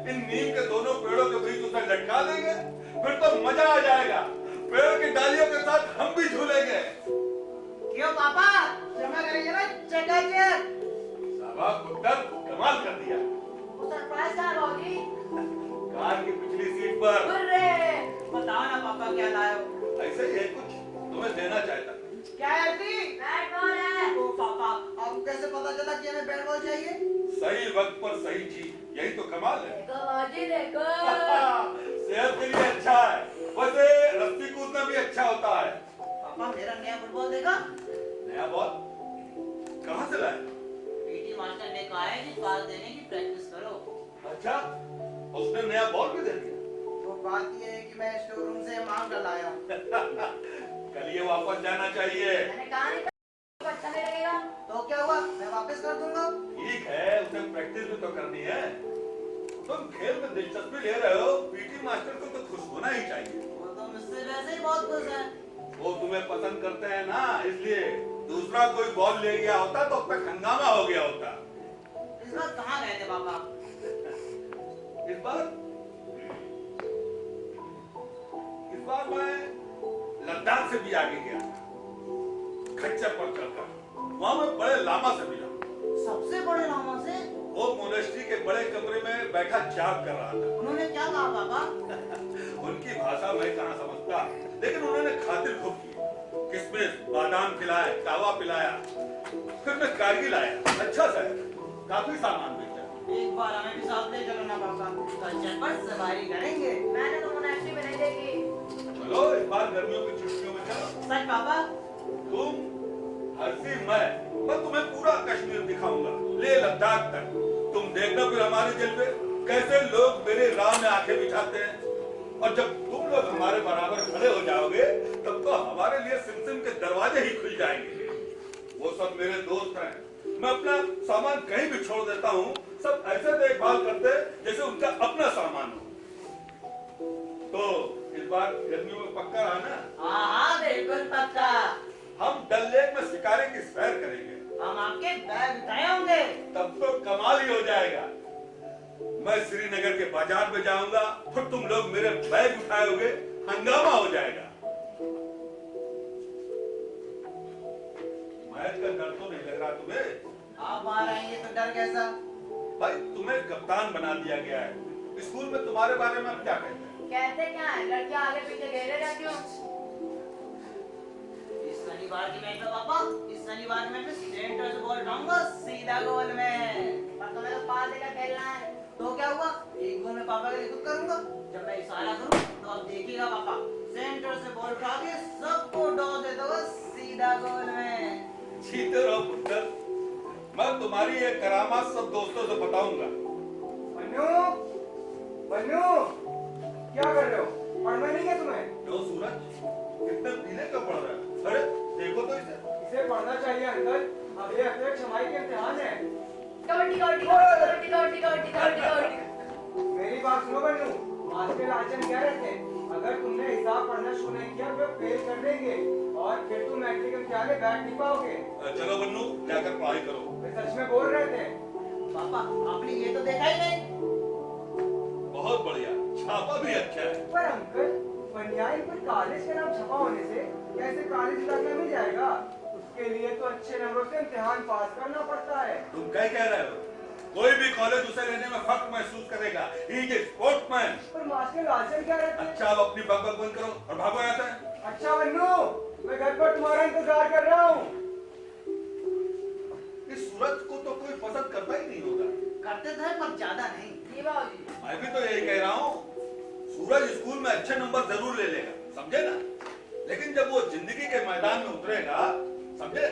इन नीम के दोनों पेड़ों के बीच उसे लटका देंगे, फिर तो मजा आ जाएगा। पेड़ की डालियों के साथ हम भी झूलेंगे। क्यों पापा, समय चकाचक। शाबाश पुत्र, कमाल कर दिया। वो सरप्राइज था बाबूजी। कार की पिछली सीट पर। हुर्रे! बताओ ना पापा क्या लाए हो? ऐसे ही है कुछ, तुम्हें देना चाहता। क्या है आंटी? बैट बॉल है। ओ पापा, आपको कैसे पता चला कि हमें बैट बॉल चाहिए? सही वक्त पर सही चीज, यही तो कमाल है। देखो बाबूजी देखो। सेहत के लिए अच्छा है, वैसे रस्सी कूदना भी अच्छा होता है। पापा मेरा नया फुटबॉल देखा? नया बॉल कहाँ से लाए? पीटी मास्टर ने कहा है कि पास देने की प्रैक्टिस करो। अच्छा, उसने नया बॉल भी दे दिया। तो बात ये है कि मैं स्टोर रूम से मांग कर लाया हूँ। कल ये वापस जाना चाहिए। मैंने कहा नहीं था अच्छा नहीं लगेगा। तो क्या हुआ? मैं वापस कर दूंगा। ठीक है, उसे प्रैक्टिस भी तो करनी है। तुम खेल में दिलचस्पी ले रहे हो, पीटी मास्टर को तो खुश होना ही चाहिए। वो तो मुझसे वैसे ही बहुत खुश है। वो तुम्हें पसंद करते हैं ना, इसलिए। दूसरा कोई बॉल ले गया होता तो अब तक हंगामा हो गया होता। इस बार कहाँ गए थे पापा? इस बार मैं लद्दाख से भी आगे गया था, खच्चर पर चढ़कर। वहां मैं बड़े लामा से मिला। सबसे बड़े लामा से? वो मोनेस्ट्री के बड़े कमरे में बैठा जाप कर रहा था। उन्होंने क्या कहा पापा? उनकी भाषा मैं कहाँ समझता, लेकिन उन्होंने खातिर खूब की। किशमिश, बादाम खिलाए, कावा पिलाया। फिर मैं कारगिल आया। अच्छा सा है, काफी सामान बेचा। एक बार हमें भी साथ ले चलो ना पापा, खच्चर पर सवारी करेंगे। मैंने तो मोनेस्ट्री में नहीं देखी। चलो इस बार गर्मियों की छुट्टियों में चलो। सच पापा? तुम, हर्षी, मैं तुम्हें पूरा कश्मीर दिखाऊंगा, ले लद्दाख तक। तुम देखना फिर हमारे जलवे, कैसे लोग मेरे राह में आंखें बिछाते हैं। और जब तुम लोग हमारे बराबर खड़े हो जाओगे, तब तो हमारे लिए सिमसिम के दरवाजे ही खुल जाएंगे। वो सब मेरे दोस्त हैं। मैं अपना सामान कहीं भी छोड़ देता हूँ, सब ऐसे देखभाल करते जैसे उनका अपना सामान हो। तो इस बार गर्मियों में पक्का रहा ना? हाँ बिल्कुल पक्का। हम डल लेक में शिकारे की सैर करेंगे। हम आपके बैग उठाए होंगे। तब तो कमाल ही हो जाएगा। मैं श्रीनगर के बाजार में जाऊंगा, फिर तुम लोग मेरे बैग उठाओगे, हंगामा हो जाएगा। मैच का डर तो नहीं लग रहा तुम्हें? आप बाहर आएंगे तो डर कैसा? भाई तुम्हें कप्तान बना दिया गया है। स्कूल में तुम्हारे बारे में हम क्या कहते हैं? कहते क्या है, लड़कियां आगे पीछे घेरे रहती हो। इस शनिवार की मैच में पापा, इस शनिवार में सेंटर से बॉल डालूंगा सीधा गोल में। पर तुम्हें तो पास देकर खेलना है। तो क्या हुआ? एक गोल में पापा के लिए खुद करूंगा। जब मैं इशारा करूं तो अब देखिएगा पापा, सेंटर से बॉल उठा के सबको डॉ दे दूंगा सीधा गोल में। जीते रहो पुत्र, मैं तुम्हारी ये करामात सब दोस्तों से बताऊंगा। बन्नू, बन्नू, क्या कर रहे हो? पढ़ना नहीं है तुम्हें? क्यों सूरज, कितने पीले का पड़ रहा है? अरे देखो तो इसे पढ़ना चाहिए अंकल, अगले हफ्ते छमाई के इम्तिहान है। कबड्डी कबड्डी कबड्डी कबड्डी कबड्डी कबड्डी कबड्डी। मेरी बात सुनो बन्नू, मास्टर आचरण कह रहे थे, अगर तुमने हिसाब पढ़ना शुरू नहीं किया तो फेल कर देंगे और फिर तुम मैट्रिक इम्तिहान में बैठ नहीं पाओगे। चलो बन्नू, जाकर पढ़ाई करो। वे सच में बोल रहे थे। पापा आपने ये तो देखा ही नहीं। बहुत बढ़िया, छापा भी अच्छा है। पर अंकल, बनियान पर कॉलेज का नाम छपा होने से कैसे कॉलेज दाखिला मिल जाएगा? उसके लिए तो अच्छे नंबरों से इम्तिहान पास करना पड़ता है। तुम क्या कह रहे हो? कोई भी कॉलेज उसे लेने में फख्र महसूस करेगा। He is a sportsman। पर मास्टर लालचन क्या रहते हैं? अच्छा, अब अपनी बकबक बंद करो और भागो यहाँ से। अच्छा बन्नू, मैं घर पर तुम्हारा इंतजार कर रहा हूँ। इस सूरज को तो कोई पसंद करता ही नहीं होगा। करते थे पर ज्यादा नहीं। जी बाबूजी। मैं भी तो यही कह रहा हूँ, सूरज स्कूल में अच्छे नंबर जरूर ले लेगा, समझे ना? लेकिन जब वो जिंदगी के मैदान में उतरेगा, समझे,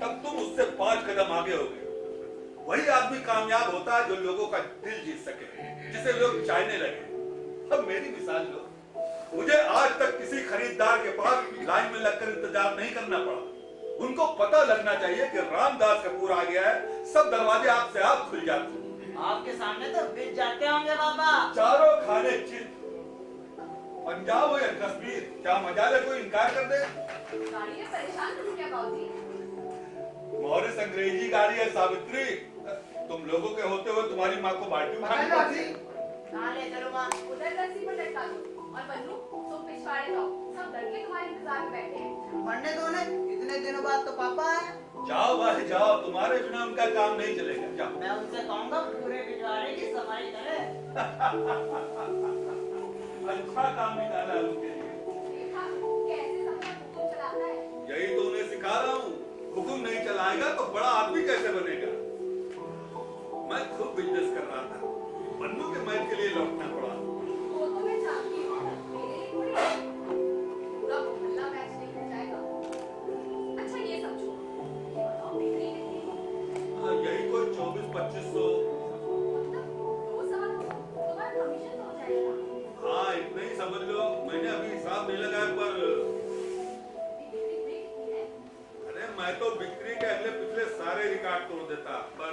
तब तुम उससे 5 कदम आगे होगे। वही आदमी कामयाब होता है जो लोगों का दिल जीत सके, जिसे लोग चाहने लगे। अब मेरी मिसाल लो, मुझे आज तक किसी खरीदार के पास लाइन में लगकर इंतजार नहीं करना पड़ा। उनको पता लगना चाहिए कि रामदास कपूर आ गया है, सब दरवाजे आपसे आप खुल जाते हैं। आपके सामने तो बिक जाते होंगे बाबा। चारों खाने चित, पंजाब हो या कश्मीर, क्या मजाल है कोई इनकार कर दे? गाड़ी में परेशान करूं क्या बाबूजी? मॉरिस अंग्रेजी गाड़ी है सावित्री। तुम लोगों के होते हुए तुम्हारी माँ को बाल्टी उठानी पड़ती। कहाँ ले चलो माँ? उधर रस्सी पर लटका दो और बन्नू तुम पिछवाड़े जाओ, सब लड़के तुम्हारे इंतजार में बैठे हैं। पढ़ने दो ने, इतने दिनों बाद तो पापा आए। जाओ भाई जाओ, तुम्हारे बिना उनका काम नहीं चलेगा, जाओ। मैं उनसे कहूंगा पूरे पिछवाड़े की सफाई करे। अच्छा काम निकाला है उनके लिए। देखा कैसे सबका हुक्म चलाता है। यही तो उन्हें सिखा रहा हूँ, हुक्म नहीं चलाएगा तो बड़ा आदमी कैसे बनेगा। मैं खुद बिजनेस कर रहा था, बन्नू के महल के लिए लौटना पड़ा। वो तो मैं जानती हूँ, मेरे लिए थोड़ी है। पूरा मोहल्ला मैच नहीं हो जाएगा। अच्छा ये सब छोड़ो, ये बताओ बिक्री कितनी? यही कोई 24-2500। मतलब 2 सवा 200 तुम्हारा कमीशन तो हो जाएगा। हाँ इतना ही समझ लो, मैंने अभी हिसाब नहीं लगाया पर बिक्री कितनी है? अरे मैं तो बिक्री के अगले पिछले सारे रिकॉर्ड तोड़ देता, पर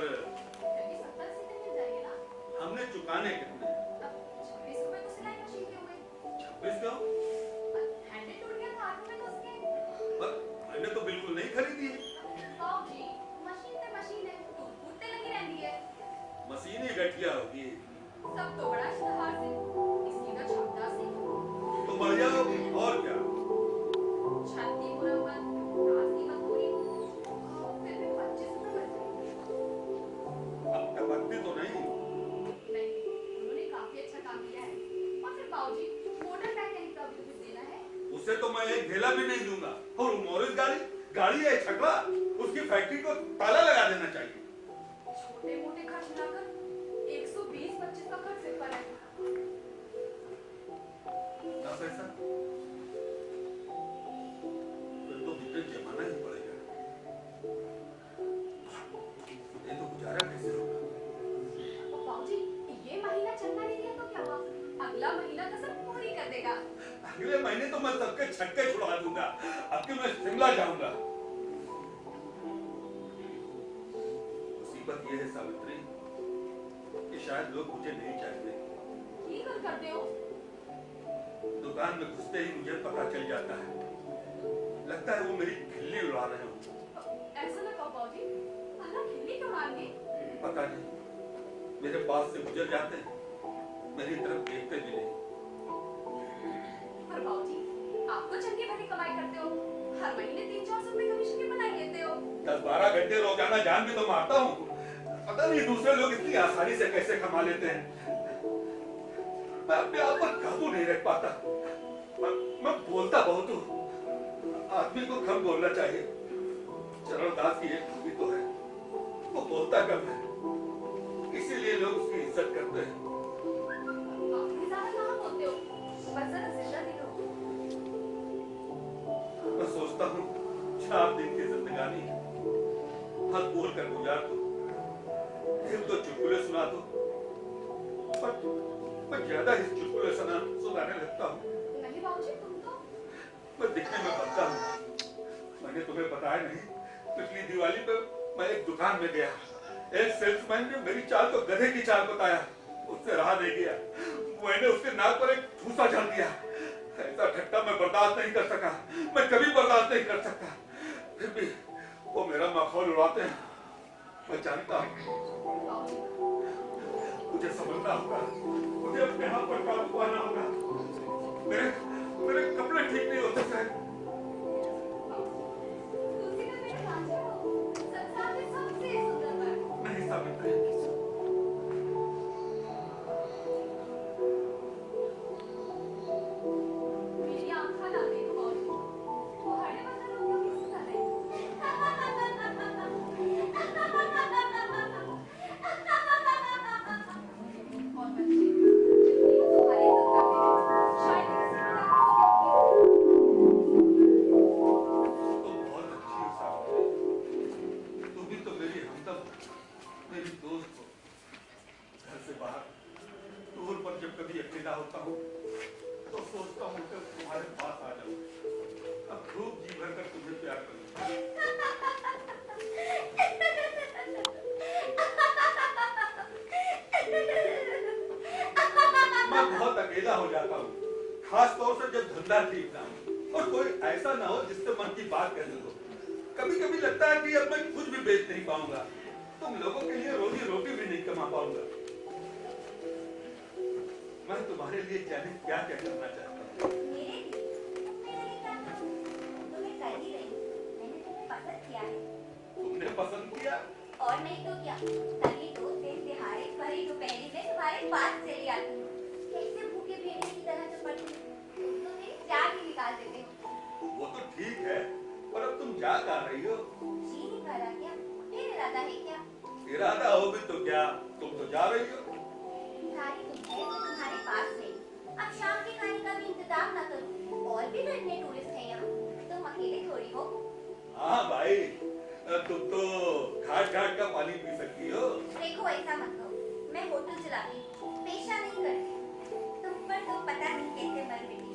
क्योंकि 70 से मिल जाएंगे ना। हमने चुकाने कितने? अब 26 रुपए तो सिलाई मशीन के हुए। 26 क्यों? हैंडल टूट गया था हाथ में तो उसके। पर मैंने तो बिल्कुल नहीं खरीदी है। बाबूजी, मशीन है, टूटते लगी रहती है। मशीन ही घटिया होगी। सब तो बड़ा इश्तेहार से, इसकी तो क्षमता से। तो बढ़ जाओ और क्या। छाती मुरम्मत, रास्ती मजदूरी, फिर भी 25 रुपए बच जाएंगे। अब टपकती तो नहीं। नहीं, उन्होंने काफी अच्छा काम किया है। और फिर बाबूजी, मोटर मैकेनिक का भी कुछ देना है। उसे तो मैं एक ढेला भी नहीं दूंगा। और वो मॉरिस गाड़ी है छकड़ा, उसकी फैक्ट्री को ताला लगा देना चाहिए। छोटे मोटे खर्च मिलाकर 120-25 का खर्च सिर्फ है। ना पैसा फिर तो मुझे जमाना ही पड़ेगा। ये तो गुजारा कैसे होगा। और बाबूजी, ये महीना चलना नहीं दिया तो क्या हुआ? अगला महीना तो सब पूरी कर देगा। अगले महीने तो मैं सबके छक्के छुड़ा दूंगा। अब कि मैं शिमला जाऊंगा। मुसीबत ये है सावित्री कि शायद लोग मुझे नहीं चाहते। ये कर करते हो? दुकान में घुसते ही मुझे पता चल जाता है। लगता है वो मेरी खिल्ली उड़ा रहे हो। ऐसा ना कहो बाबूजी, अल्लाह खिल्ली क्यों उड़ाएंगे? पता नहीं, मेरे पास से गुजर जाते हैं, मेरी तरफ देखते भी नहीं। पर बाबूजी, आप तो चंगी भली कमाई करते हो। हर महीने 300-400 रुपए कमीशन की बनाई लेते हो। 10-12 घंटे रोजाना जान भी तो मारता हूँ। पता नहीं दूसरे लोग इतनी आसानी से कैसे कमा लेते हैं। मैं अपने आप पर काबू नहीं रख पाता। मैं बोलता बहुत हूँ। आदमी को कम बोलना चाहिए। चरणदास की एक खूबी तो है, वो बोलता कम है, इसीलिए लोग उसकी इज्जत करते हैं। आप भी ज्यादा कहाँ बोलते हो? बस जरा जिंदा दिलो। मैं सोचता हूँ 4 दिन की जिंदगानी हर बोल कर गुजार दो, एक दो चुटकुले सुना दो, पर मैं ज्यादा ही चुटकुले सुनाने लगता हूँ। नहीं बाबूजी, तुम तो मैं दिखने में बनता हूँ। मैंने तुम्हें बताया नहीं, पिछली दिवाली पे मैं एक दुकान में गया। एक सेल्समैन ने मेरी चाल को गधे की चाल बताया। उससे रहा नहीं गया, मैंने उसके नाक पर एक ठूसा झल दिया। ऐसा ठट्टा मैं बर्दाश्त नहीं कर सका, मैं कभी बर्दाश्त नहीं कर सकता। फिर भी वो मेरा माहौल उड़ाते हैं। मैं जानता हूँ मुझे समझना होगा, मुझे अपने आप पर काबू पाना होगा। मेरे कपड़े ठीक नहीं होते शायद। तुलसी का पेड़ कांचा हो, संसार में सबसे सुंदर बात। नहीं सावित्री, मेरी आँखें ना देखो बाबूजी, वो हरे बदन लोगों की सुंदर है। और बच्चे जितनी तुम्हारी इज्जत करते हैं, शायद किसी की तुम बहुत अच्छी हो सावित्री। तुम भी तो मेरी हमदम, मेरी दोस्त हो। घर से बाहर टूर पर जब कभी अकेला होता हूँ तो सोचता हूँ कि तुम्हारे पास आ जाऊँ, अब खूब जी भर कर तुम्हें प्यार करूँ। मैं बहुत अकेला हो जाता हूँ, खास तौर से जब धंधा ठीक ना हो और कोई ऐसा ना हो जिससे मन की बात कहने दो। कभी कभी लगता है कि अब मैं कुछ भी बेच नहीं पाऊंगा, तुम लोगों के लिए रोजी रोटी भी नहीं कमा पाऊंगा। मैं तुम्हारे लिए जाने क्या क्या करना चाहता हूँ। मेरे लिए क्या करूं? तुम्हें कर ही रही, मैंने तुम्हें पसंद किया है। तुम क्या गा रही हो? जी नहीं कह रहा क्या? फिर इरादा है क्या? इरादा हो भी तो क्या, तुम तो जा रही हो। गाड़ी तो है तो तुम्हारे पास नहीं। अब शाम के खाने का भी इंतजाम ना करूं। और भी तो इतने टूरिस्ट हैं यहाँ, तुम अकेले थोड़ी हो। हाँ भाई, तुम तो घाट घाट का पानी पी सकती हो। देखो ऐसा मत कहो, मैं होटल चलाती हूँ, पेशा नहीं करती। तुम पर तो पता नहीं कैसे मर मिटी।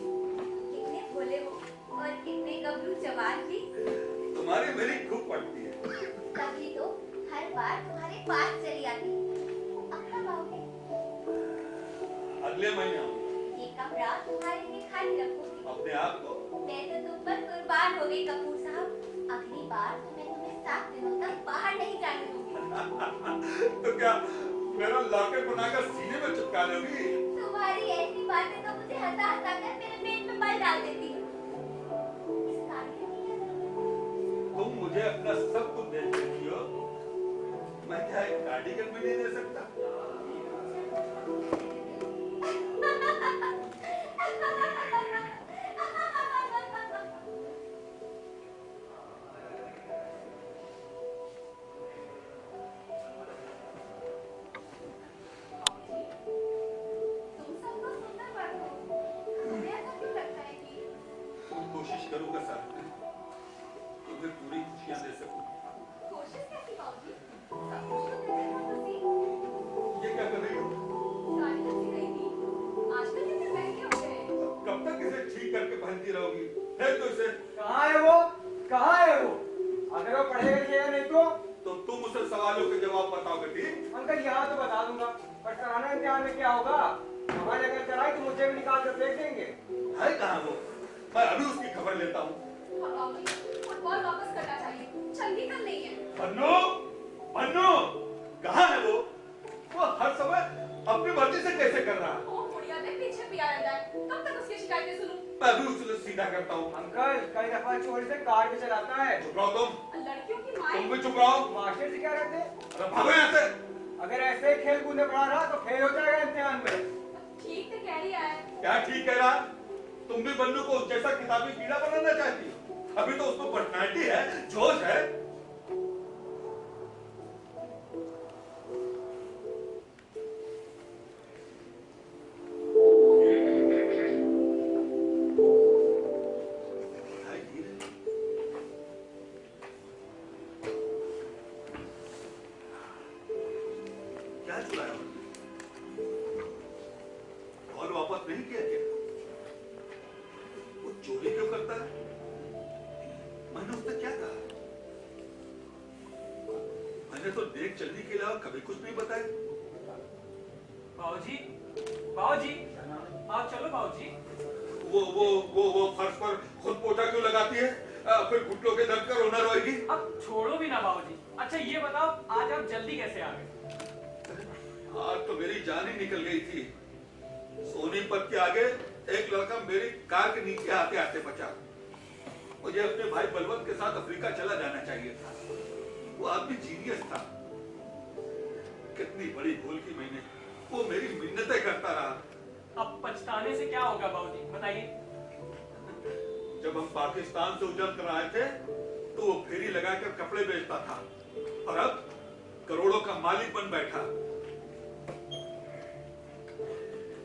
कितने भोले हो और कितने गबरू जवान भी। तुम्हारी मेरी खूब पड़ती है। तभी तो हर बार तुम्हारे पास चली आती। अब कब आओगे? अगले महीने आऊंगा। ये कमरा तुम्हारे लिए खाली रखूंगी। अपने आप को। मैं तो तुम पर कुर्बान हो गई कपूर साहब। अगली बार तो मैं तुम्हें 7 दिनों तक बाहर नहीं जाने दूंगी। तो क्या मेरा लॉकेट बनाकर सीने में चिपका लोगी? तुम्हारी ऐसी बातें तो मुझे हंसा हंसा कर मेरे पेट में बल डाल देती है। इस कार्य की क्या जरूरत है? तुम मुझे अपना सब कुछ दे देती हो, मैं क्या एक कार्डिगन भी नहीं दे सकता? तुम सबको सुंदर बात हो। मुझे ऐसा क्यों लगता है कि कोशिश करूंगा सर, तुम्हें पूरी खुशियां दे सकूं। कोशिश कैसी बाबूजी? सब कुछ तो मेरे हाथों से ये क्या कर रही हो? साड़ी अच्छी नहीं थी। आजकल कितने महंगे हो गए हैं। कब तक इसे ठीक करके पहनती रहोगी? फेंक दो इसे। कहाँ है वो? कहाँ है वो? अगर वो पढ़ेगा लिखेगा नहीं तो तुम उसे सवालों के जवाब बताओगे, ठीक? अंकल यहाँ तो बता दूंगा, पर सराहना इम्तिहान में क्या होगा? हमारे अगर चलाई तो मुझे भी निकाल कर फेंक देंगे। है कहाँ वो? मैं अभी उसकी खबर लेता हूँ। हाँ बाबूजी, फुटबॉल वापस करना चाहिए। चंगी कल नहीं है। बन्नू, बन्नू, कहाँ है वो? वो हर समय अपनी मर्जी से कैसे कर रहा है? ओ बुढ़िया में पीछे पिया रहता है। कब तक उसकी शिकायतें सुनूं? मैं भी उसे सीधा करता हूँ। अंकल कई दफा चोरी से कार भी चलाता है। चुप रहो तुम। लड़कियों की माँ तुम भी चुप रहो। मास्टर जी क्या कहते? अरे भागो यहाँ से। अगर ऐसे ही खेल कूद में पड़ा रहा तो फेल हो जाएगा इम्तिहान में। ठीक तो कह रही है। क्या ठीक कह रहा? तुम भी बन्नू को उस जैसा किताबी कीड़ा बनाना चाहती हो? अभी तो उसको पर्सनैलिटी है, जोश है। क्या चुराया उसने? और वापस नहीं किया क्या? वो चोरी क्यों करता है? मैंने उससे क्या कहा? मैंने तो देख चलने के अलावा कभी कुछ नहीं बताया। बाबूजी, बाबूजी, आप चलो बाबूजी। वो फर्श पर खुद पोछा क्यों लगाती है? फिर घुटनों के दर्द का रोना रोएगी। अब छोड़ो भी ना बाबूजी। अच्छा ये बताओ आज आप जल्दी कैसे आ गए? आज तो मेरी जान ही निकल गई थी। सोनीपत के आगे एक लड़का मेरी कार के नीचे आते आते बचा। मुझे अपने भाई बलवंत के साथ अफ्रीका चला जाना चाहिए था। वो आदमी जीनियस था। कितनी बड़ी भूल की मैंने। वो मेरी मिन्नतें करता रहा। अब पछताने से क्या होगा बाबूजी बताइए। जब हम पाकिस्तान से उजल कर आए थे तो वो फेरी लगाकर कपड़े बेचता था और अब करोड़ों का मालिक बन बैठा।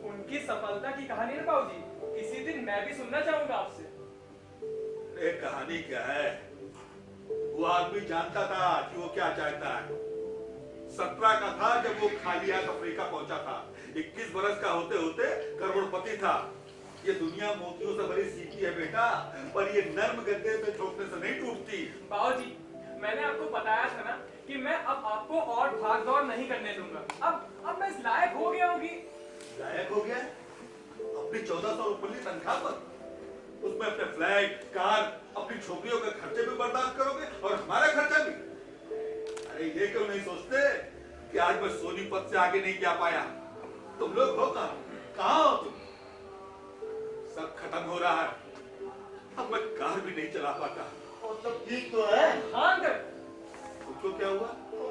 उनकी सफलता की कहानी ना बाबूजी, किसी दिन मैं भी सुनना चाहूंगा आपसे। एक कहानी क्या है? वो आदमी जानता था कि वो क्या चाहता है। 17 का था जब वो खाली हाथ अफ्रीका पहुंचा था। 21 बरस का होते होते करोड़पति था। ये दुनिया मोतियों से भरी सीखी है बेटा, पर ये नर्म गद्दे पे ठोकने से नहीं टूटती। बाबूजी, मैंने आपको बताया था ना कि मैं अब आपको और भाग दौड़ नहीं करने दूंगा। अब मैं इस लायक हो गया हूँ कि लायक हो गया? अपनी 1400 रुपये तनख्वाह पर उसमें अपने फ्लैट, कार, अपनी छोकरियों के खर्चे भी बर्दाश्त करोगे और हमारा खर्चा भी? अरे ये क्यों नहीं सोचते कि आज मैं सोनीपत से आगे नहीं जा पाया? तुम लोग हो कहाँ हो तुम? सब खत्म हो रहा है। अब मैं कार भी नहीं चला पाता। और सब ठीक तो है? हाँ अंकल। तुमको क्या हुआ?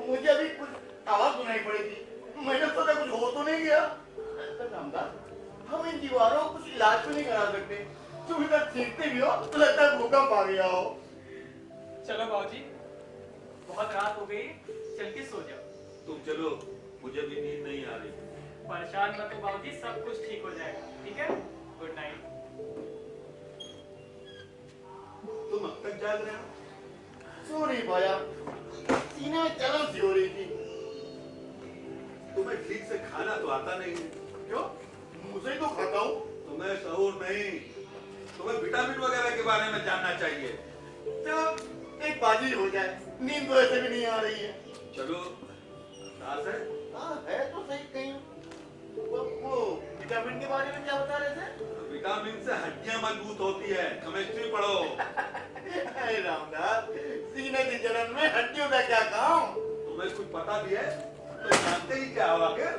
मुझे अभी कुछ आवाज सुनाई पड़ी थी। मैंने सोचा कुछ हो तो नहीं गया। हम इन दीवारों को कुछ इलाज भी नहीं करा सकते। तुम इधर सीखते भी हो तो लगता है भूकंप आ गया हो। चलो बाबूजी, बहुत रात हो गई, चल के सो जाओ। तुम चलो, मुझे भी नींद नहीं आ रही। परेशान मत हो बाबूजी, सब कुछ ठीक हो जाएगा, ठीक है? Good night. तुम अब तक जाग रहे हो? सो नहीं पाया, सीने में जलन सी हो रही थी। तुम्हें ठीक से खाना तो आता नहीं है। क्यों? मुझे ही तो खाता हूँ। तुम्हें शऊर नहीं, तुम्हें विटामिन वगैरह के बारे में जानना चाहिए। चलो एक बाजी हो जाए, नींद तो ऐसे भी नहीं आ रही है। चलो, दास है? हाँ है तो सही कहीं। वो विटामिन के बारे में क्या बता रहे थे? विटामिन से हड्डियां मजबूत होती है, केमिस्ट्री पढ़ो। अरे रामदास, सीने की जलन में हड्डियों का क्या काम? तुम्हें कुछ पता भी है तो जानते ही क्या हो आखिर?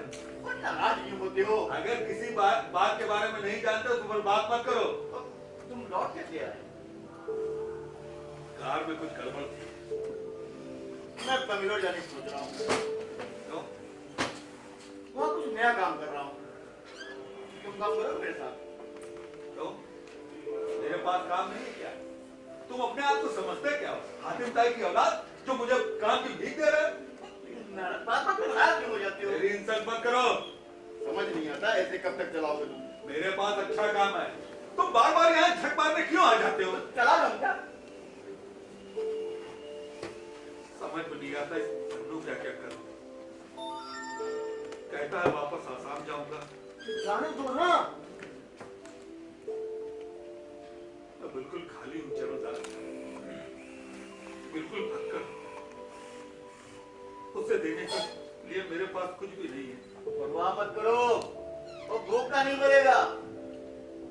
नाराज क्यों होते हो? अगर किसी बात के बारे में नहीं जानते हो तो फिर बात मत करो। तुम लौट कैसे आए? कार में कुछ गड़बड़ थी। मैं बंगलोर जाने की सोच रहा हूँ। क्यों? वहाँ कुछ नया काम कर रहा हूँ। तुम काम करो मेरे साथ। क्यों? मेरे पास काम नहीं है क्या? तुम अपने आप को समझते क्या हो? हातिम ताई की औलाद जो मुझे काम की भीख दे रहे हो? पापा तुम नाराज क्यों हो जाते हो? मेरी इंसल्ट मत करो। समझ नहीं आता ऐसे कब तक चलाओगे तुम? मेरे पास अच्छा काम है। तुम बार बार यहाँ झक मारने क्यों आ जाते हो? चला लो क्या? समझ में नहीं आता इस बन्नू क्या क्या करूं। कहता है वापस आसाम जाऊंगा। जाने दो ना। मैं बिल्कुल खाली हूँ चरोदार, बिल्कुल भक्कर। उसे देने के लिए मेरे पास कुछ भी नहीं है। परवाह मत करो, वो भूखा नहीं मरेगा,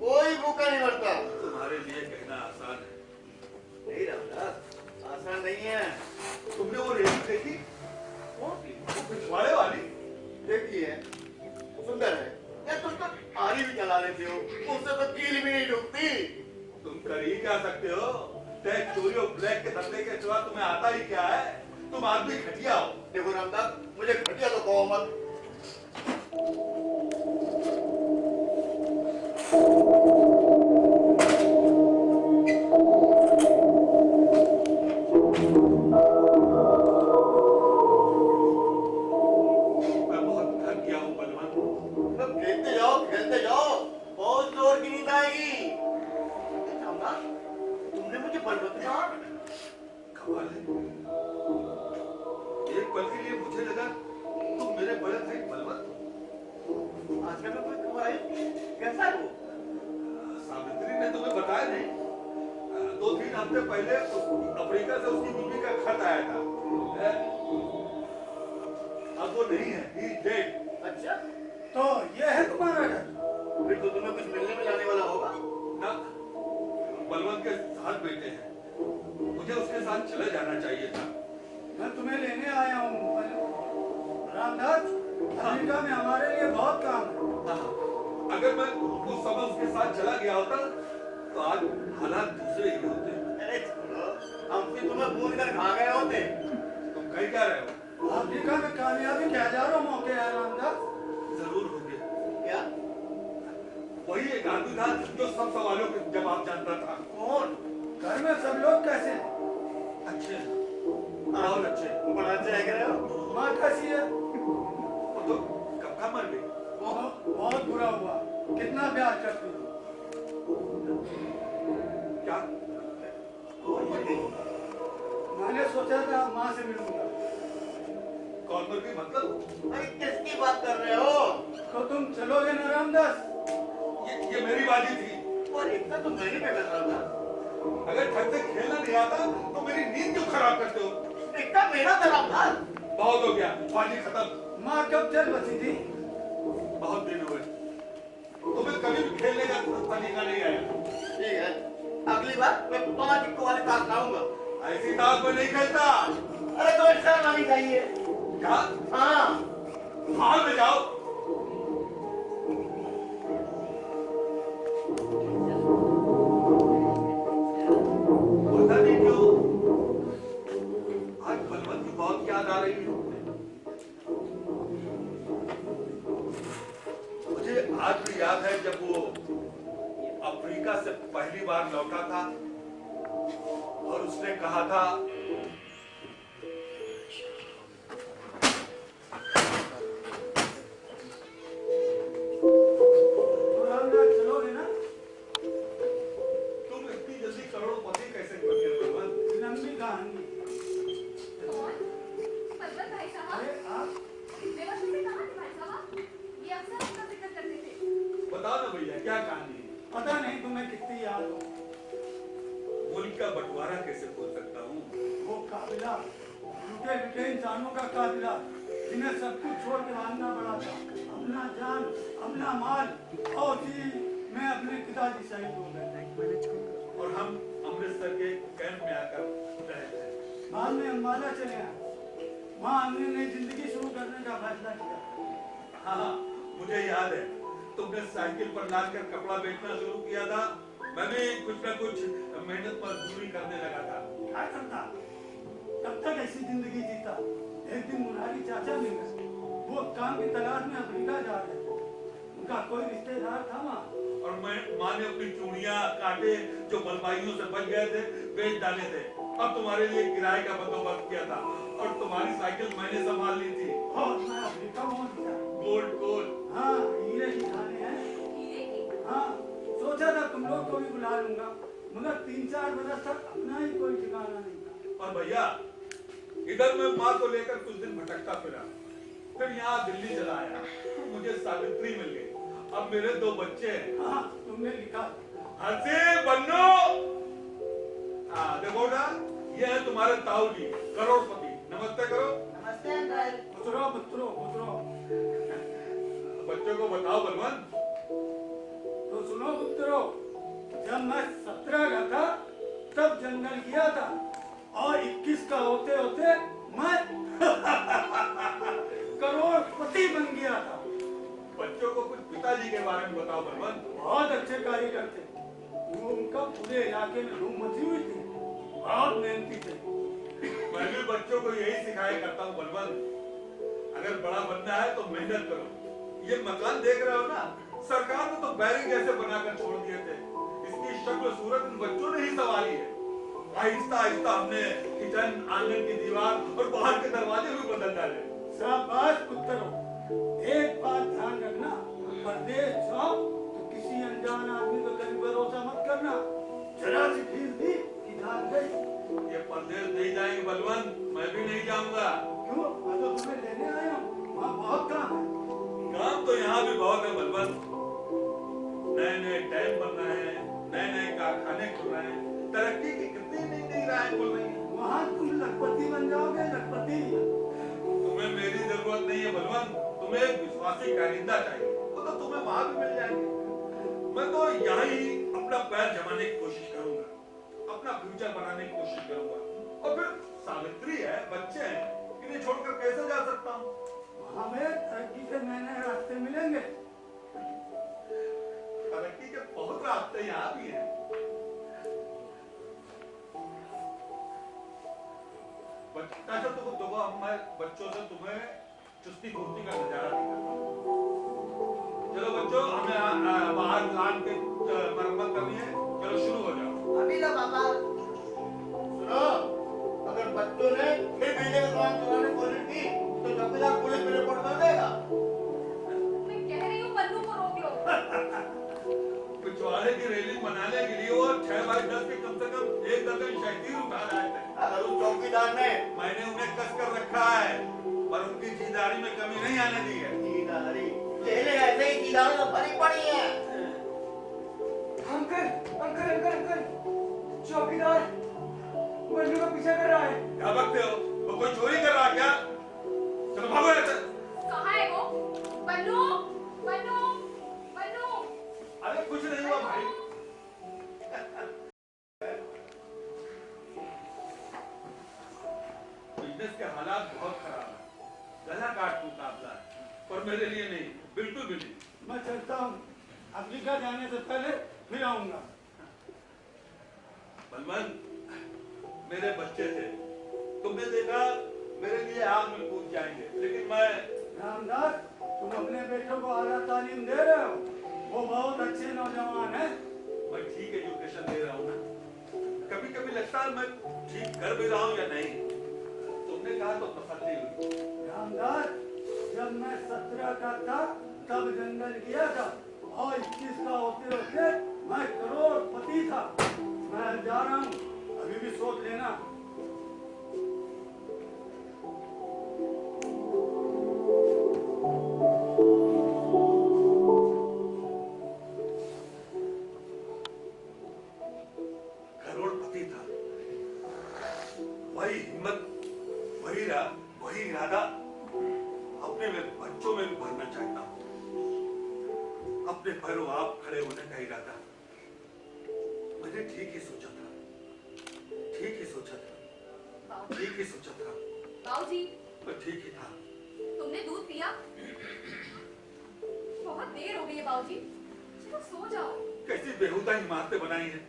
कोई भूखा नहीं मरता। तुम्हारे लिए कहना आसान है। नहीं रामदास, आसान नहीं है। तुमने वो रेडी देखी? वो पिछवाड़े वाली देखी है, सुंदर है। यार तुम तो आरी भी चला लेते हो, उससे तो कील भी नहीं डूबती। तुम कर ही क्या सकते हो? टैक्स चोरी और ब्लैक के धंधे के सिवा तुम्हें आता ही क्या है? तुम आदमी घटिया हो। देखो रामदास, मुझे घटिया तो कहो मत। मैं बहुत थक गया हूँ बलवंत। तब खेलते जाओ, बहुत जोर की नींद आएगी। रामदास, तुमने मुझे बलवंत कहा? कमाल है। एक पल के लिए मुझे लगा तुम मेरे बड़े भाई बलवंत हो। आजकल में कोई खबर आई? कैसा है वो? सावित्री ने तुम्हें बताया नहीं? 2-3 हफ्ते पहले अफ्रीका से उसकी बीवी का खत आया था। अब वो नहीं है, he is dead। अच्छा, तो ये है तुम्हारा घर? फिर तो तुम्हें कुछ मिलने में जाने वाला होगा। ना, बलवंत के 7 बेटे हैं। मुझे उसके साथ चले जाना चाहिए था। मैं तुम्हें लेने आया हूँ रामदास। अमेरिका में हमारे लिए बहुत काम है। अगर मैं उस समय उसके साथ चला गया होता तो आज हालात दूसरे ही होते। अरे छोड़ो, हम भी तुम्हें भूल कर खा गए होते। तुम कह क्या रहे हो? अमेरिका में कामयाबी के हजारों मौके हैं रामदास। जरूर होंगे। क्या? वही एक आदमी था जो सब सवालों के जवाब जानता था। कौन? घर में सब लोग कैसे हैं? अच्छे, बहुत अच्छे। बड़ा अच्छा है कह रहे हो? माँ कैसी है? वो तो कब का मर गई। बहुत बुरा हुआ। कितना प्यार करती हो? क्या? मैंने सोचा था माँ से मिलूंगा। कौन मर गई मतलब? अरे किसकी बात कर रहे हो? तो तुम चलोगे ना रामदास? ये मेरी बाजी थी। और इतना तुम मेरी पे कर रहा था। अगर ढंग से खेलना नहीं आता तो मेरी नींद क्यों खराब करते हो? इतना मेरा तरफ था। बहुत हो गया, बाजी खत्म। माँ कब चल बची थी? बहुत दिन हुए। तुम्हें कभी भी खेलने का तरीका नहीं आया। ठीक है, अगली बार मैं तुम्हारा टिक्को वाले ताश लाऊंगा। ऐसी ताश में नहीं खेलता। अरे तो शर्म आनी चाहिए। क्या? हाँ, हाल में जाओ। पता नहीं क्यों आज बलवंत की बहुत याद आ रही है। मुझे आज भी याद है जब वो अफ्रीका से पहली बार लौटा था और उसने कहा था चलोगे ना? तुम इतनी जल्दी करोड़पति कैसे बन गए भगवान? लंबी कहानी। कौन? पर्वत भाई साहब? अरे आप बेवकूफी से कहाँ थे भाई साहब? ये अक्सर आपका जिक्र करते थे। बताओ ना भैया क्या कहानी है? पता नहीं तुम्हें कितनी याद हो। मुल्क का बंटवारा कैसे बोल सकता हूँ? वो काबिला, लुटे लुटे इंसानों का काबिला, जिन्हें सब कुछ छोड़ के भागना पड़ा था। अपना जान, अपना माल और जी मैं अपने पिताजी शहीद हो गए। और हम अमृतसर के कैंप में आकर रहे थे। बाद में अम्बाला चले आए। वहाँ हमने नई जिंदगी शुरू करने का फैसला किया। हाँ, मुझे याद है तुमने साइकिल पर लादकर कपड़ा बेचना शुरू किया था। मैं भी कुछ न कुछ मेहनत मजदूरी करने लगा था। क्या करता? कब तक ऐसी जिंदगी जीता? एक दिन मुरारी चाचा मिल गए। वो काम की तलाश में अफ्रीका जा रहे थे। उनका कोई रिश्तेदार था वहाँ। और माँ ने अपनी चूड़ियाँ काटे जो बलवाइयों से बच गए थे बेच डाले थे। अब तुम्हारे लिए किराए का बंदोबस्त किया था और तुम्हारी साइकिल मैंने संभाल ली थी। और मैं अफ्रीका पहुँच गया। Gold gold. हाँ, हीरे की खाने हैं। हीरे की? हाँ, सोचा था तुम लोग को भी बुला लूंगा, मगर 3-4 बरस तक अपना ही कोई ठिकाना नहीं था। और भैया इधर मैं माँ को लेकर कुछ दिन भटकता फिरा, फिर यहाँ दिल्ली चला आया। मुझे सावित्री मिल गई। अब मेरे 2 बच्चे हैं। हाँ, तुमने लिखा। हंसी बन्नो। देखो ना, ये है तुम्हारे ताऊ जी करोड़पति। नमस्ते करो। नमस्ते अंकल। पुत्रो पुत्रो पुत्रो। बच्चों को बताओ बलवंत। तो सुनो पुत्रो, जब मैं 17 का था तब जंगल गया था और 21 का होते होते मैं करोड़पति बन गया था। बच्चों को कुछ पिताजी के बारे में बताओ बलवंत। बहुत अच्छे कारीगर थे। वो उनका पूरे इलाके में धूम मची हुई थी। बहुत मेहनती थे। मैं भी बच्चों को यही सिखाया करता हूँ बलवंत, अगर बड़ा बनना है तो मेहनत करो। ये मकान देख रहे हो ना, सरकार ने तो बैरिंग जैसे बनाकर छोड़ दिए थे। इसकी शक्ल सूरत इन बच्चों ने ही संवारी है। आहिस्ता आहिस्ता हमने किचन, आंगन की दीवार और बाहर के दरवाजे भी बदल डाले। शाबाश पुत्रो। एक बात ध्यान रखना, परदेश जाओ तो किसी अनजान आदमी को कभी भरोसा मत करना। जरा सी फीस दी कि जान गई। ये परदेश नहीं जाएंगे बलवंत, मैं भी नहीं जाऊंगा। क्यों? मैं तो तुम्हें लेने आया हूँ। वहाँ बहुत काम है। काम तो यहाँ भी बहुत है बलवंत। नए नए डैम बन रहे हैं, नए नए कारखाने खुल रहे हैं, तरक्की की कितनी नई राहें खुल रही हैं। वहाँ तुम लखपति बन जाओगे, लखपति। तुम्हें मेरी जरूरत नहीं है बलवंत, तुम्हें एक विश्वासी कारिंदा चाहिए। वो तो तुम्हें वहां भी मिल जाएंगे। मैं तो यहाँ ही अपना पैर जमाने की कोशिश करूंगा, अपना फ्यूचर बनाने की कोशिश करूंगा। और फिर सावित्री है, बच्चे हैं, इन्हें छोड़कर कैसे जा सकता हूँ? हमें तरक्की के नए नए रास्ते मिलेंगे। तरक्की के बहुत रास्ते यहाँ भी हैं। अच्छा तो देखो, अब मैं बच्चों से तुम्हें चुस्ती फुर्ती का नजारा दिखाता हूँ। चलो बच्चों, हमें बाहर प्लान की मरम्मत करनी है। चलो शुरू हो जाओ। अभी लो पापा। सुनो, अगर बच्चों ने फिर बिजली का काम चलाने की कोशिश की तो चौकीदार पुलिस में रिपोर्ट कर देगा। मैं कह रही हूँ बन्नू को रोक लो। पिछवाड़े की रेलिंग बनाने के लिए वो 6x10 के कम से कम 1 दर्जन शैतीर उठा रहे थे। अगर उस चौकीदार ने मैंने उन्हें कस कर रखा है, पर उनकी चीजदारी में कमी नहीं आने दी है। चीदारी, जेलें ऐसे ही चीदारों से भरी पड़ी हैं। अंकल अंकल अंकल अंकल, चौकीदार बन्नू का पीछा कर रहा है। क्या बकते हो? वो कोई चोरी कर रहा है क्या? चलो भागो यहाँ से। कहाँ है वो? बन्नू, बन्नू, बन्नू। अरे कुछ नहीं हुआ भाई। बिजनेस के हालात बहुत खराब है, गला काट मुकाबला है, पर मेरे लिए नहीं, बिल्कुल भी नहीं। मैं चलता हूँ, अफ्रीका जाने से पहले फिर आऊंगा। बलवंत, मेरे बच्चे थे, तुमने देखा मेरे लिए आग में कूद जाएंगे, लेकिन मैं रामदास, तुम अपने बेटों को आला तालीम दे रहे हो। वो बहुत अच्छे नौजवान हैं। ठीक एजुकेशन दे रहा हूँ ना। कभी कभी पता मैं ठीक कर भी रहा हूँ या नहीं। तुमने कहा तो तसल्ली हुई। रामदास, जब मैं 17 का था तब जंगल गया था और 21 का होते होते मैं करोड़पति था। मैं जा रहा हूँ, अभी भी सोच लेना। करोड़पति था, वही हिम्मत, वही इरादा अपने बच्चों में भी भरना चाहता हूँ। अपने पैरों आप खड़े होने का इरादा मैंने ठीक ही सोचा था। बाबूजी, मैं ठीक ही था। तुमने दूध पिया? बहुत देर हो गई है बाबूजी, चलो सो जाओ। कैसी बेहुदा इमारतें बनाई हैं,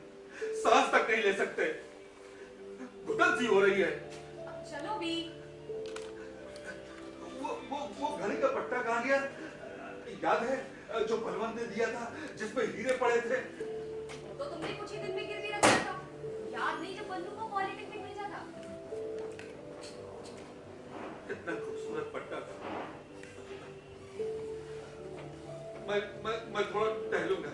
सांस तक नहीं ले सकते, घुटन सी हो रही है। चलो भी। वो घड़ी का पट्टा कहाँ गया? याद है जो बलवंत ने दिया था जिसमें हीरे पड़े थे? तो तुमने कुछ ही दिन में गिरवी रखा था, याद नहीं जब बंधु को पॉलिटेक्निक भेजा था? कितना खूबसूरत पट्टा था। मैं थोड़ा टहलूंगा।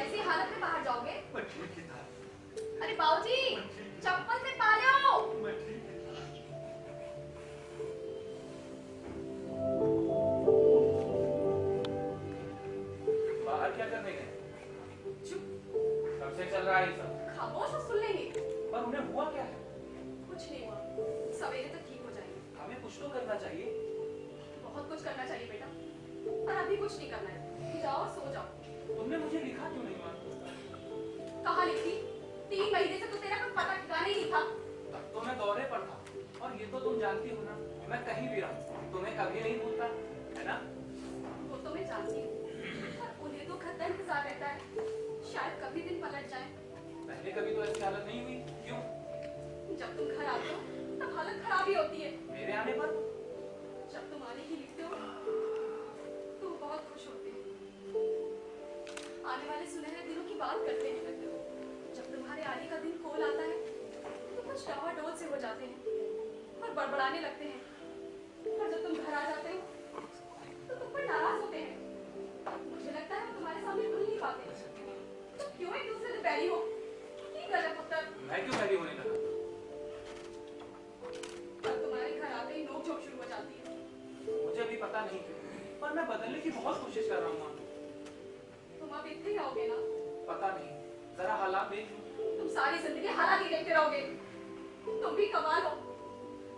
ऐसी हालत में बाहर जाओगे? मैं ठीक ही था। अरे बाबूजी, चप्पल से पा लो। मैं ठीक ही था। बाहर क्या करने गए? चुप। कब से चल रहा है ये सब? खामोश और सुन लेंगे। पर उन्हें हुआ क्या है? कुछ नहीं हुआ, सवेरे तक ठीक हो जाएंगे। हमें कुछ तो करना चाहिए। बहुत कुछ करना चाहिए बेटा, पर अभी कुछ नहीं करना है। जाओ सो जाओ। तुमने मुझे लिखा क्यों नहीं माँ? कहाँ लिखी? 3 महीने से तो तेरा कुछ पता ठिकाना ही नहीं था। तब तो मैं दौरे पर था, और ये तो तुम जानती हो ना, मैं कहीं भी रहूं तुम्हें कभी नहीं भूलता, है ना? वो तो मैं जानती हूँ, पर उन्हें तो खतरा इंतजार रहता है, शायद कभी दिन पलट जाए। पहले कभी तो ऐसी हालत नहीं हुई, क्यों? जब तुम घर आते हो तब हालत खराब ही होती है। मेरे आने पर? जब तुम आने की लिखते हो तो बहुत खुश होते हैं। आने वाले सुनहरे दिनों की बात करते हैं। जब तुम्हारे आने का दिन कोल आता है तो कुछ डावाडोल से हो जाते हैं और बड़बड़ाने लगते हैं, और जब तुम घर आ जाते हो तो तुम पर नाराज होते हैं। मुझे लगता है वो तुम्हारे सामने खुल नहीं पाते। तुम क्यों एक दूसरे से बैरी हो? ठीक है पुत्र। मैं क्यों बैरी होने लगा? अब तुम्हारे घर आते ही नोक झोंक शुरू हो जाती है। मुझे भी पता नहीं क्यों, पर मैं बदलने की बहुत कोशिश कर रहा हूँ माँ। तुम अब इतने ही रहोगे ना? पता नहीं, जरा हालात देख लो। तुम सारी जिंदगी हालात ही देखते रहोगे। तुम भी कमाल हो,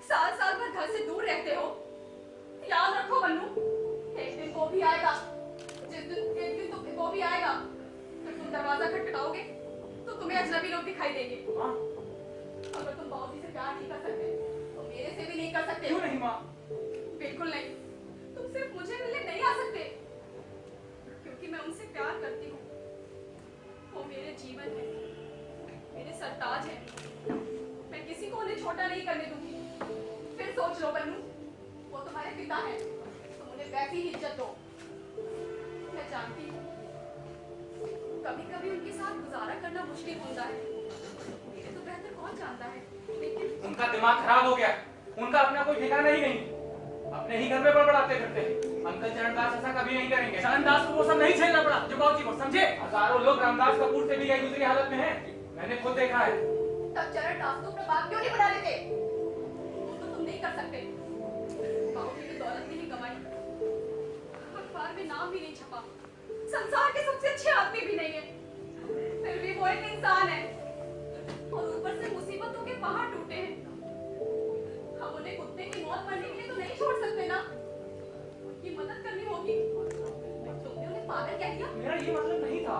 साल भर घर से दूर रहते हो। याद रखो बन्नू, एक दिन वो भी आएगा, जिस दिन तुम वो भी आएगा, जब तुम दरवाजा खटखटाओगे तो तुम्हें अजनबी लोग दिखाई देंगे। माँ, अगर तुम बाबूजी से प्यार नहीं कर सकते तो मेरे से भी नहीं कर सकते। क्यों नहीं माँ? बिल्कुल नहीं, तुम सिर्फ मुझे मिलने नहीं आ सकते, क्योंकि मैं उनसे प्यार करती हूँ। वो मेरे जीवन है, मेरे सरताज है। मैं किसी को उन्हें छोटा नहीं करने दूंगी। फिर सोच लो बन्नू, वो तुम्हारे पिता हैं, तुम उन्हें वैसी ही इज्जत दो। मैं जानती हूँ कभी कभी उनके साथ गुजारा करना मुश्किल होता है, मेरे तो बेहतर कौन जानता है, लेकिन उनका दिमाग खराब हो गया, उनका अपना कोई ठिकाना ही नहीं, अपने ही घर में बड़बड़ाते फिरते हैं। अंकल चरणदास ऐसा कभी नहीं करेंगे। चरणदास को वो सब नहीं झेलना पड़ा जो बाबूजी को, समझे? हजारों लोग रामदास कपूर से भी गई दूसरी हालत में हैं, मैंने खुद देखा है। तब चरणदास को अपना बाप क्यों नहीं बना लेते? वो तो तुम नहीं कर सकते। बाबूजी की दौलत भी नहीं कमाई, अखबार में नाम भी नहीं छपा, संसार के सबसे अच्छे आदमी भी नहीं है, फिर भी वो एक इंसान है, और ऊपर से मुसीबतों के पहाड़ टूटे हैं। हम उन्हें कुत्ते की मौत मरने के लिए तो नहीं छोड़ सकते ना, उनकी मदद करनी होगी। तुमने उन्हें पागल कह दिया? मेरा ये मतलब नहीं था।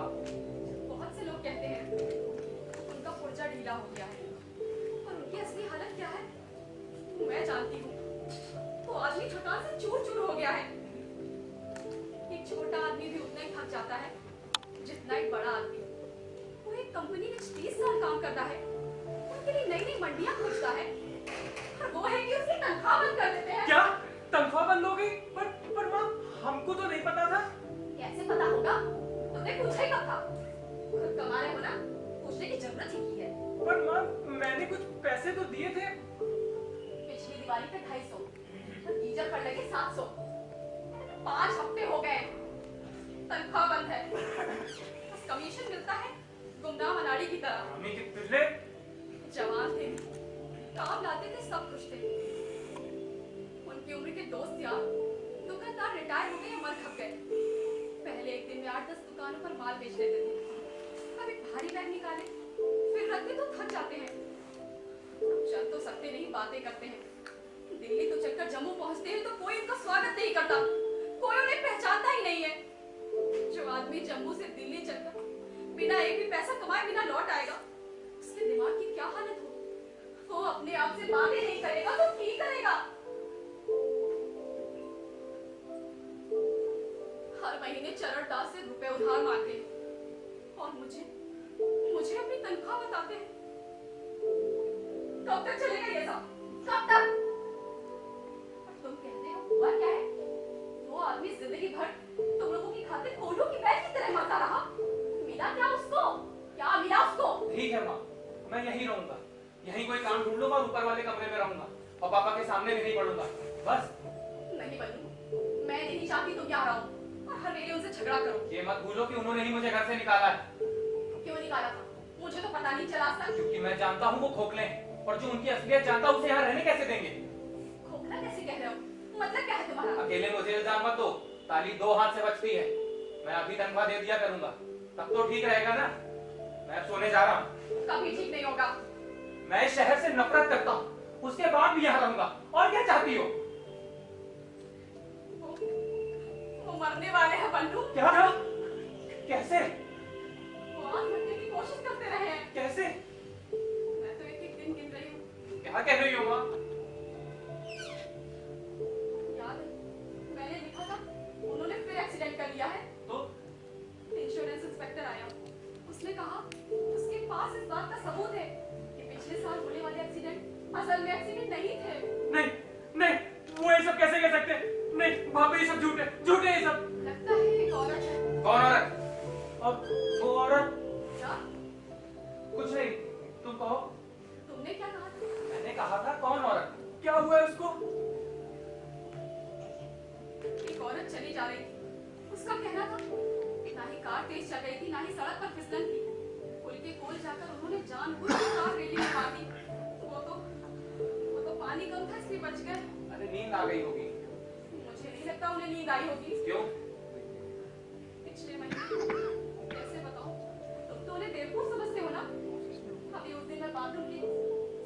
बहुत से लोग कहते हैं उनका पुर्जा ढीला हो गया है, और उनकी असली हालत क्या है मैं जानती हूँ। वो आदमी थकान से चूर चूर हो गया है। एक छोटा आदमी भी उतना ही थक जाता है जितना एक बड़ा आदमी। वो एक कंपनी में 30 साल काम करता है, उनके लिए नई नई मंडियां खोजता है, और वो है कि उसकी तनख्वाह बंद कर देते हैं। क्या तनख्वाह बंद हो गई? पर माँ, हमको तो नहीं पता था। कैसे पता होगा? तुमने पूछा ही कब था? खुद कमा रहे हो ना, पूछने की जरूरत ही नहीं है। पर माँ मैंने कुछ पैसे तो दिए थे। पिछली दिवाली पे 250 और गीजर पर लगे 700। 5 हफ्ते हो गए, तनख्वाह बंद है, बस कमीशन मिलता है गुमनाम अनाड़ी की तरह। मम्मी के पिल्ले। जवान थे, काम लाते थे, सब कुछ थे। उनकी उम्र के दोस्त यार दुकानदार रिटायर हो गए या मर खप गए। पहले एक दिन में 8-10 दुकानों पर माल बेच लेते थे। अब एक भारी बैग निकाले, फिर रखते तो थक जाते हैं। अब चल तो सकते नहीं, बातें करते हैं। दिल्ली तो चलकर जम्मू पहुंचते हैं तो कोई उनका स्वागत नहीं करता, कोई उन्हें पहचानता ही नहीं है। जो आदमी जम्मू से दिल्ली चलकर बिना एक भी पैसा कमाए बिना लौट आएगा, उसके दिमाग की क्या हालत हो। वो अपने आप से बातें नहीं करेगा तो ठीक करेगा। हर महीने चरण दास से रुपए उधार मांगते हैं और मुझे अपनी तनख्वाह बताते हैं। कब तक चलेगा ये सब? कब तक? और तुम कहते हो हुआ क्या है? वो आदमी जिंदगी भर तुम लोगों की खातिर कोल्हू की बैल की तरह मरता रहा। मिला क्या उसको? क्या मिला उसको? ठीक है माँ, मैं यहीं रहूंगा, यहीं कोई काम ढूंढ लूंगा और ऊपर वाले कमरे में रहूंगा और पापा के सामने भी नहीं पढ़ूंगा, बस। नहीं बनू, मैं नहीं चाहती तुम यहाँ रहो और हर मेरे उनसे झगड़ा करो। ये मत भूलो कि उन्होंने ही मुझे घर से निकाला है। क्यों निकाला था? मुझे तो पता नहीं चला आज तक। क्योंकि मैं जानता हूँ वो खोखले हैं और जो उनकी असलियत जानता है उसे यहाँ रहने कैसे देंगे। खोखला कैसे कह रहे हो? मतलब क्या है तुम्हारा? अकेले मुझे इल्जाम मत दो, ताली 2 हाथ से बचती है। मैं अभी तनख्वाह दे दिया करूंगा, तब तो ठीक रहेगा ना। मैं सोने जा रहा हूँ। कभी ठीक नहीं होगा। मैं इस शहर से नफरत करता हूँ, उसके बाद भी यहाँ रहूंगा। और क्या चाहती हो? वो मरने वाले हैं बन्नू। क्या? कैसे? वो आग रखने की कोशिश करते रहे हैं। कैसे? मैं तो एक दिन गिन रही हूँ। क्या कह रही हो माँ? याद है, मैंने लिखा था उन्होंने फिर एक्सीडेंट कर लिया है। तो इंश्योरेंस इंस्पेक्टर आया, उसने कहा उसके पास इस बात का सबूत है कि पिछले साल होने वाले एक्सीडेंट असल में एक्सीडेंट नहीं थे। नहीं नहीं, वो ये सब कैसे कह सकते? नहीं भाभी, ये सब झूठ है, झूठ है ये सब। लगता है एक औरत है। कौन औरत? और वो औरत? क्या? कुछ नहीं, तुम कहो। तुमने क्या कहा था? मैंने कहा था कौन औरत? क्या हुआ है उसको? एक औरत चली जा रही थी, उसका कहना था ना ही कार तेज चल रही थी ना ही सड़क पर फिसलन थी। पुल के कोल जाकर उन्होंने जानबूझकर कार रेलिंग में मार दी। वो तो पानी कम था इसलिए बच गए। अरे नींद आ गई होगी। मुझे नहीं लगता उन्हें नींद आई होगी। क्यों? पिछले महीने कैसे बताऊं, तुम तो उन्हें बेवकूफ समझते हो ना। अभी उस दिन मैं बाथरूम की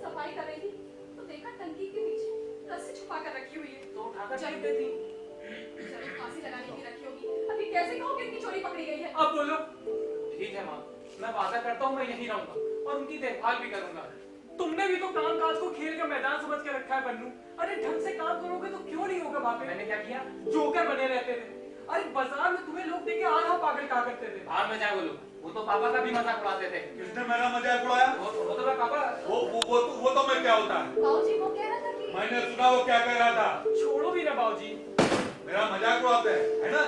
सफाई कर रही थी तो देखा टंकी के पीछे रस्सी छुपा कर रखी हुई है। तो उठाकर चली गई थी। जरूर फांसी लगाने की रखी होगी। अभी कैसे कहो कि इनकी चोरी पकड़ी गई है? अब बोलो। ठीक है माँ, मैं वादा करता हूँ मैं यहीं रहूंगा और उनकी देखभाल भी करूंगा। तुमने भी तो काम काज को खेल का मैदान समझ के रखा है बन्नू। अरे ढंग से काम करोगे तो क्यों नहीं होगा भाभी? मैंने क्या किया? जोकर बने रहते थे। अरे बाजार में तुम्हें लोग देखे आधा पागल कहा करते थे। भाग में जाए बोलो, वो तो पापा का भी मजाक उड़ाते थे। किसने मेरा मजाक उड़ाया? वो तो मैं पापा। वो तो मैं क्या होता है? बाबूजी वो कह रहा था कि मैंने सुना वो क्या कह रहा था। छोड़ो भी ना बाबूजी, मेरा मजाक उड़ाते हैं, है ना?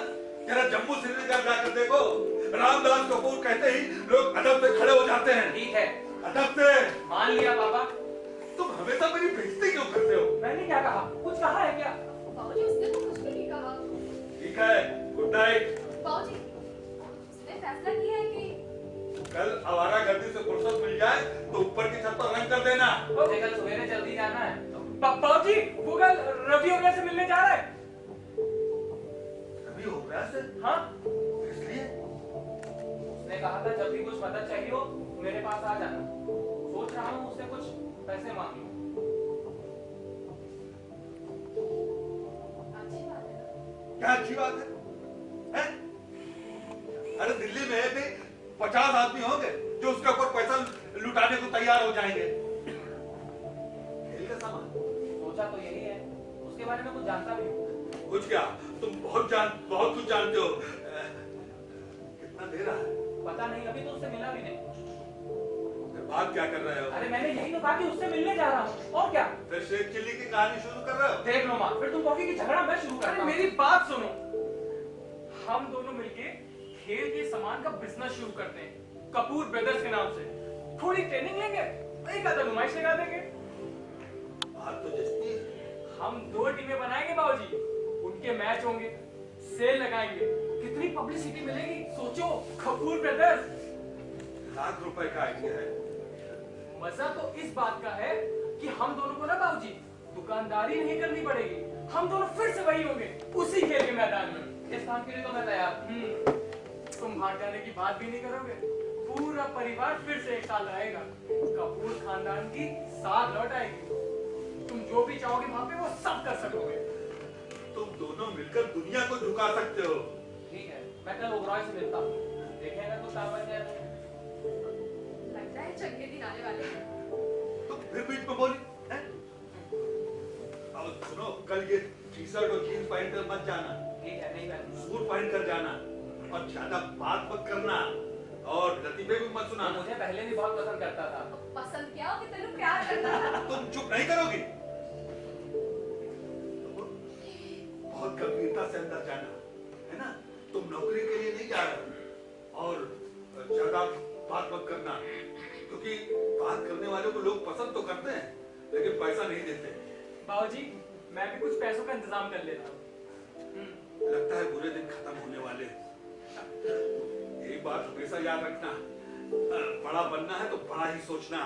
जरा जम्मू श्रीनगर जाकर देखो, रामदास कपूर कहते ही लोग अदब से खड़े हो जाते हैं। ठीक है, अदब से। मान लिया पापा। तुम हमेशा मेरी बेइज्जती क्यों करते हो? मैंने क्या कहा? कुछ कहा है क्या? बाबूजी उसने तो कुछ भी नहीं कहा। ठीक है, गुड नाइट। बाबूजी उसने फैसला किया है कि कल आवारागर्दी से फुर्सत मिल जाए तो ऊपर की छत पर रंग कर देना। मुझे कल सवेरे जल्दी जाना है। बाबूजी वो कल रवि ओबरा से मिलने जा रहा है। रवि ओबरा से? हाँ, इसलिए उसने कहा था जब भी कुछ मदद चाहिए हो मेरे पास आ जाना। सोच रहा हूँ उससे कुछ पैसे मांग लूं। अच्छी बात है ना? क्या अच्छी बात है? हैं? अरे दिल्ली में भी 50 आदमी होंगे जो उसके ऊपर पैसा लुटाने को तैयार हो जाएंगे। खेल का सामान। सोचा तो यही है, उसके बारे में कुछ जानता भी हूँ। कुछ क्या, तुम बहुत कुछ जानते हो। कितना दे रहा है? पता नहीं, अभी तो उससे मिला भी नहीं। फिर बात क्या कर रहे हो? अरे मैंने यही तो कहा कि उससे मिलने जा रहा हूँ, और क्या? फिर शेख चिल्ली की कहानी शुरू कर रहे हो? देख लो माँ, फिर तुम कहोगे कि झगड़ा मैं शुरू करता हूँ। मेरी बात सुनो, हम दोनों मिलके खेल के सामान का बिजनेस शुरू करते हैं, कपूर ब्रदर्स के नाम से। थोड़ी ट्रेनिंग लेंगे, एक आधा नुमाइश लगा देंगे। बात तो जस्ती है। हम 2 टीमें बनाएंगे बाबूजी, उनके मैच होंगे, सेल लगाएंगे, कितनी पब्लिसिटी मिलेगी सोचो। कपूर ब्रदर्स। लाख रुपए का आइडिया है। मजा तो इस बात का है कि हम दोनों को ना बाबूजी दुकानदारी नहीं करनी पड़ेगी, हम दोनों फिर से वही होंगे उसी खेल के मैदान में। इस काम के लिए तो मैं तैयार। तुम भाग जाने की बात भी नहीं करोगे, पूरा परिवार फिर से एक साथ रहेगा, कपूर खानदान की साथ लौट आएगी। तुम जो भी चाहोगे वहां पे वो सब कर सकोगे। तुम दोनों मिलकर दुनिया को झुका सकते हो। ठीक है, मैं कल ओबरॉय से मिलता हूँ, देखेगा तो क्या बन जाएगा। लगता है चंगे दिन आने वाले हैं। तुम फिर बीच में बोली हैं? अब सुनो, कल ये टी-शर्ट और जीन्स पहन कर मत जाना। ठीक है, नहीं पहनूंगा। सूट पहन कर जाना और ज्यादा बात मत करना और लतीफे भी मत सुनाना। मुझे पहले भी बहुत पसंद करता था। पसंद क्या हो कि तेनू प्यार करता था। तुम चुप नहीं करोगी? बहुत गंभीरता से अंदर जाना है ना। तुम नौकरी के लिए नहीं जा रहे और ज्यादा बात मत करना, क्योंकि बात करने वालों को लोग पसंद तो करते हैं लेकिन पैसा नहीं देते। बाबूजी, मैं भी कुछ पैसों का इंतजाम कर लेता हूँ। लगता है बुरे दिन खत्म होने वाले हैं। एक बात हमेशा याद रखना, बड़ा बनना है तो बड़ा ही सोचना।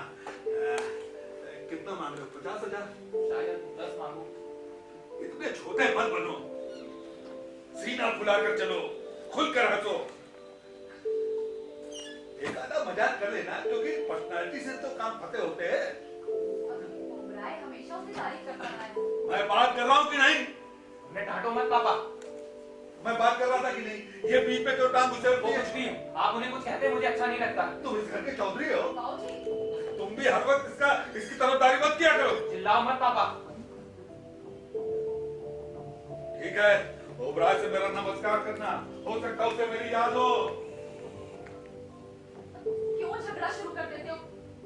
कितना मांग रहे हो? 50,000? शायद 10 मांगू। इतने छोटे मत बनो, सीना फुलाकर चलो, खुलकर हंसो। एक आधा मजाक कर लेना, क्योंकि पर्सनालिटी से तो काम फतेह होते हैं। ओबराय हमेशा उसकी तारीफ करता रहा है। मैं बात कर रहा हूँ कि नहीं? मैं डांटो मत पापा। मैं बात कर रहा था कि नहीं? ये बीच में तो टांग उछलती वो है। कुछ भी, आप उन्हें कुछ कहते हैं मुझे अच्छा नहीं लगता। तुम इस घर के चौधरी हो, बाबूजी, तुम भी हर वक्त इसकी तरफदारी मत किया करो। चिल्लाओ मत पापा। ठीक है, ओबराय से मेरा नमस्कार करना, हो सकता उसे मेरी याद हो। क्यों झगड़ा शुरू कर देते हो?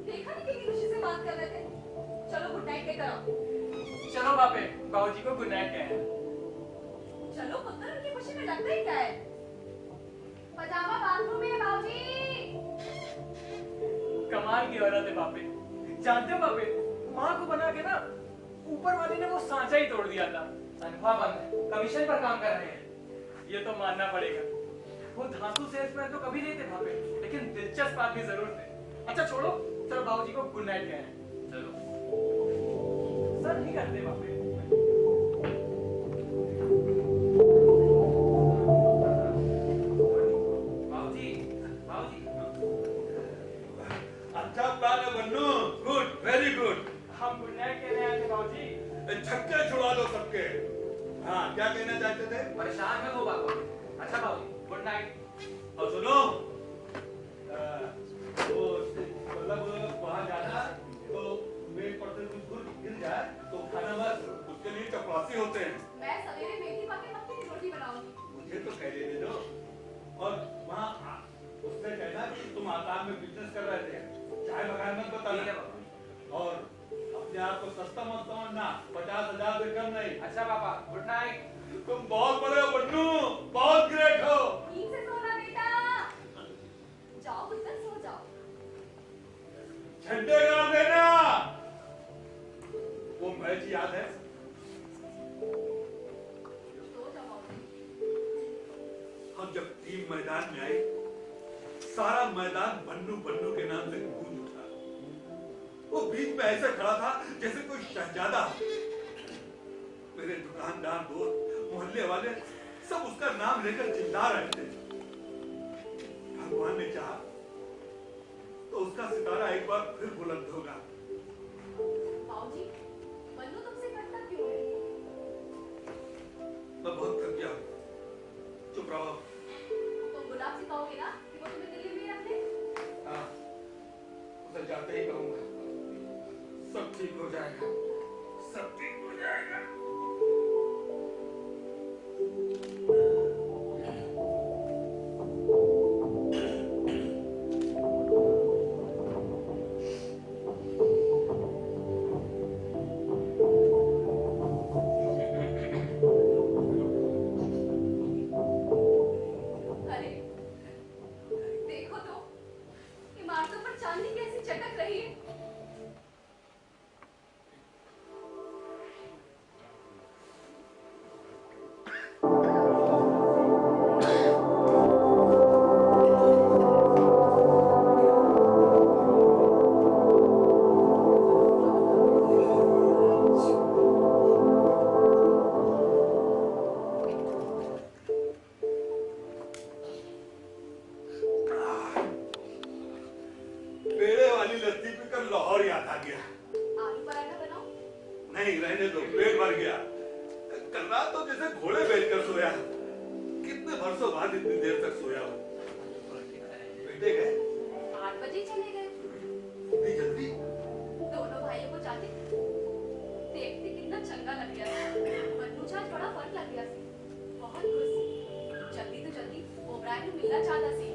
देखा नहीं कितनी खुशी से बात कर रहे थे। चलो गुड नाइट कहकर आओ। चलो बापे, बाबूजी को गुड नाइट कहें। चलो पुत्र, उनकी खुशी में लगता ही क्या है? पजामा बाथरूम में है बाबूजी। कमाल की औरत है बापे। जानते हो बापे, माँ को बना के ना ऊपर वाले ने वो सांचा ही तोड़ दिया था। तनख्वाह बंद है, कमीशन पर काम कर रहे हैं, ये तो मानना पड़ेगा। वो धांसू सेल्समैन तो कभी नहीं थे भापे, लेकिन दिलचस्प आदमी जरूर थे। अच्छा छोड़ो, चलो बाबूजी को गुड नाइट कहें। चलो। सर नहीं करते बापे। बाबूजी, बाबूजी। अच्छा प्लान है बन्नू, गुड, वेरी गुड। हम गुड नाइट कहने आए थे बाबूजी। छक्के छुड़ा दो सबके। हाँ, क्या कहना चाहते थे? परेशान है वो बाबा। अच्छा बाबूजी, गुड नाइट। और सुनो, वो मतलब वहाँ जाना तो मेरे पर से कुछ गुड़ गिर जाए तो खाना मत, उसके लिए चपरासी होते हैं। मैं सवेरे मेथी पाके मक्की की रोटी बनाऊंगी। मुझे तो कह दे दो। और वहाँ उससे कहना कि तुम आसाम में बिजनेस कर रहे थे, चाय बगान मत बताना। और अपने आप को सस्ता मत समझना, 50,000 से कम नहीं। अच्छा पापा, गुड नाइट। तुम बहुत बड़े हो बन्नू, बहुत ग्रेट हो। ठीक से सोना बेटा। जाओ पुत्र, सो जाओ। झंडे गाड़ देना। वो मैच याद है? सो जाओ बाबूजी। हम जब टीम मैदान में आए, सारा मैदान बन्नू बन्नू के नाम से गूंज उठा। वो बीच में ऐसे खड़ा था जैसे कोई शहजादा। मेरे दुकानदार दोस्त, मोहल्ले वाले सब उसका नाम लेकर चिल्ला रहे थे। भगवान ने चाहा तो उसका सितारा एक बार फिर बुलंद होगा। बाबूजी, बन्नू तुमसे करता क्यों है? मैं बहुत थक गया हूं। चुप रहो। तुम गुलाब से कहोगे ना कि वो तुम्हें दिल्ली में रख ले? हाँ, उसे जाते ही कहूंगा। सब ठीक हो जाएगा, सब ठीक हो जाएगा। अरे देखो तो, इमारतों पर चांदी कैसी चटक रही है। पेड़े वाली लस्सी पीकर लाहौर याद आ गया। आलू पराठा बनाओ। नहीं रहने दो, पेट भर गया। कल रात तो जैसे घोड़े बेचकर सोया। कितने बरसों बाद इतनी देर तक सोया हूँ। बेटे गए 8 बजे चले गए। इतनी जल्दी? दोनों भाइयों को जाते देखते कितना चंगा लग गया। मन्नू आज बड़ा फर्क लग गया सी। बहुत खुश। जल्दी तो जल्दी ओबराय ने मिलना चाहता सी।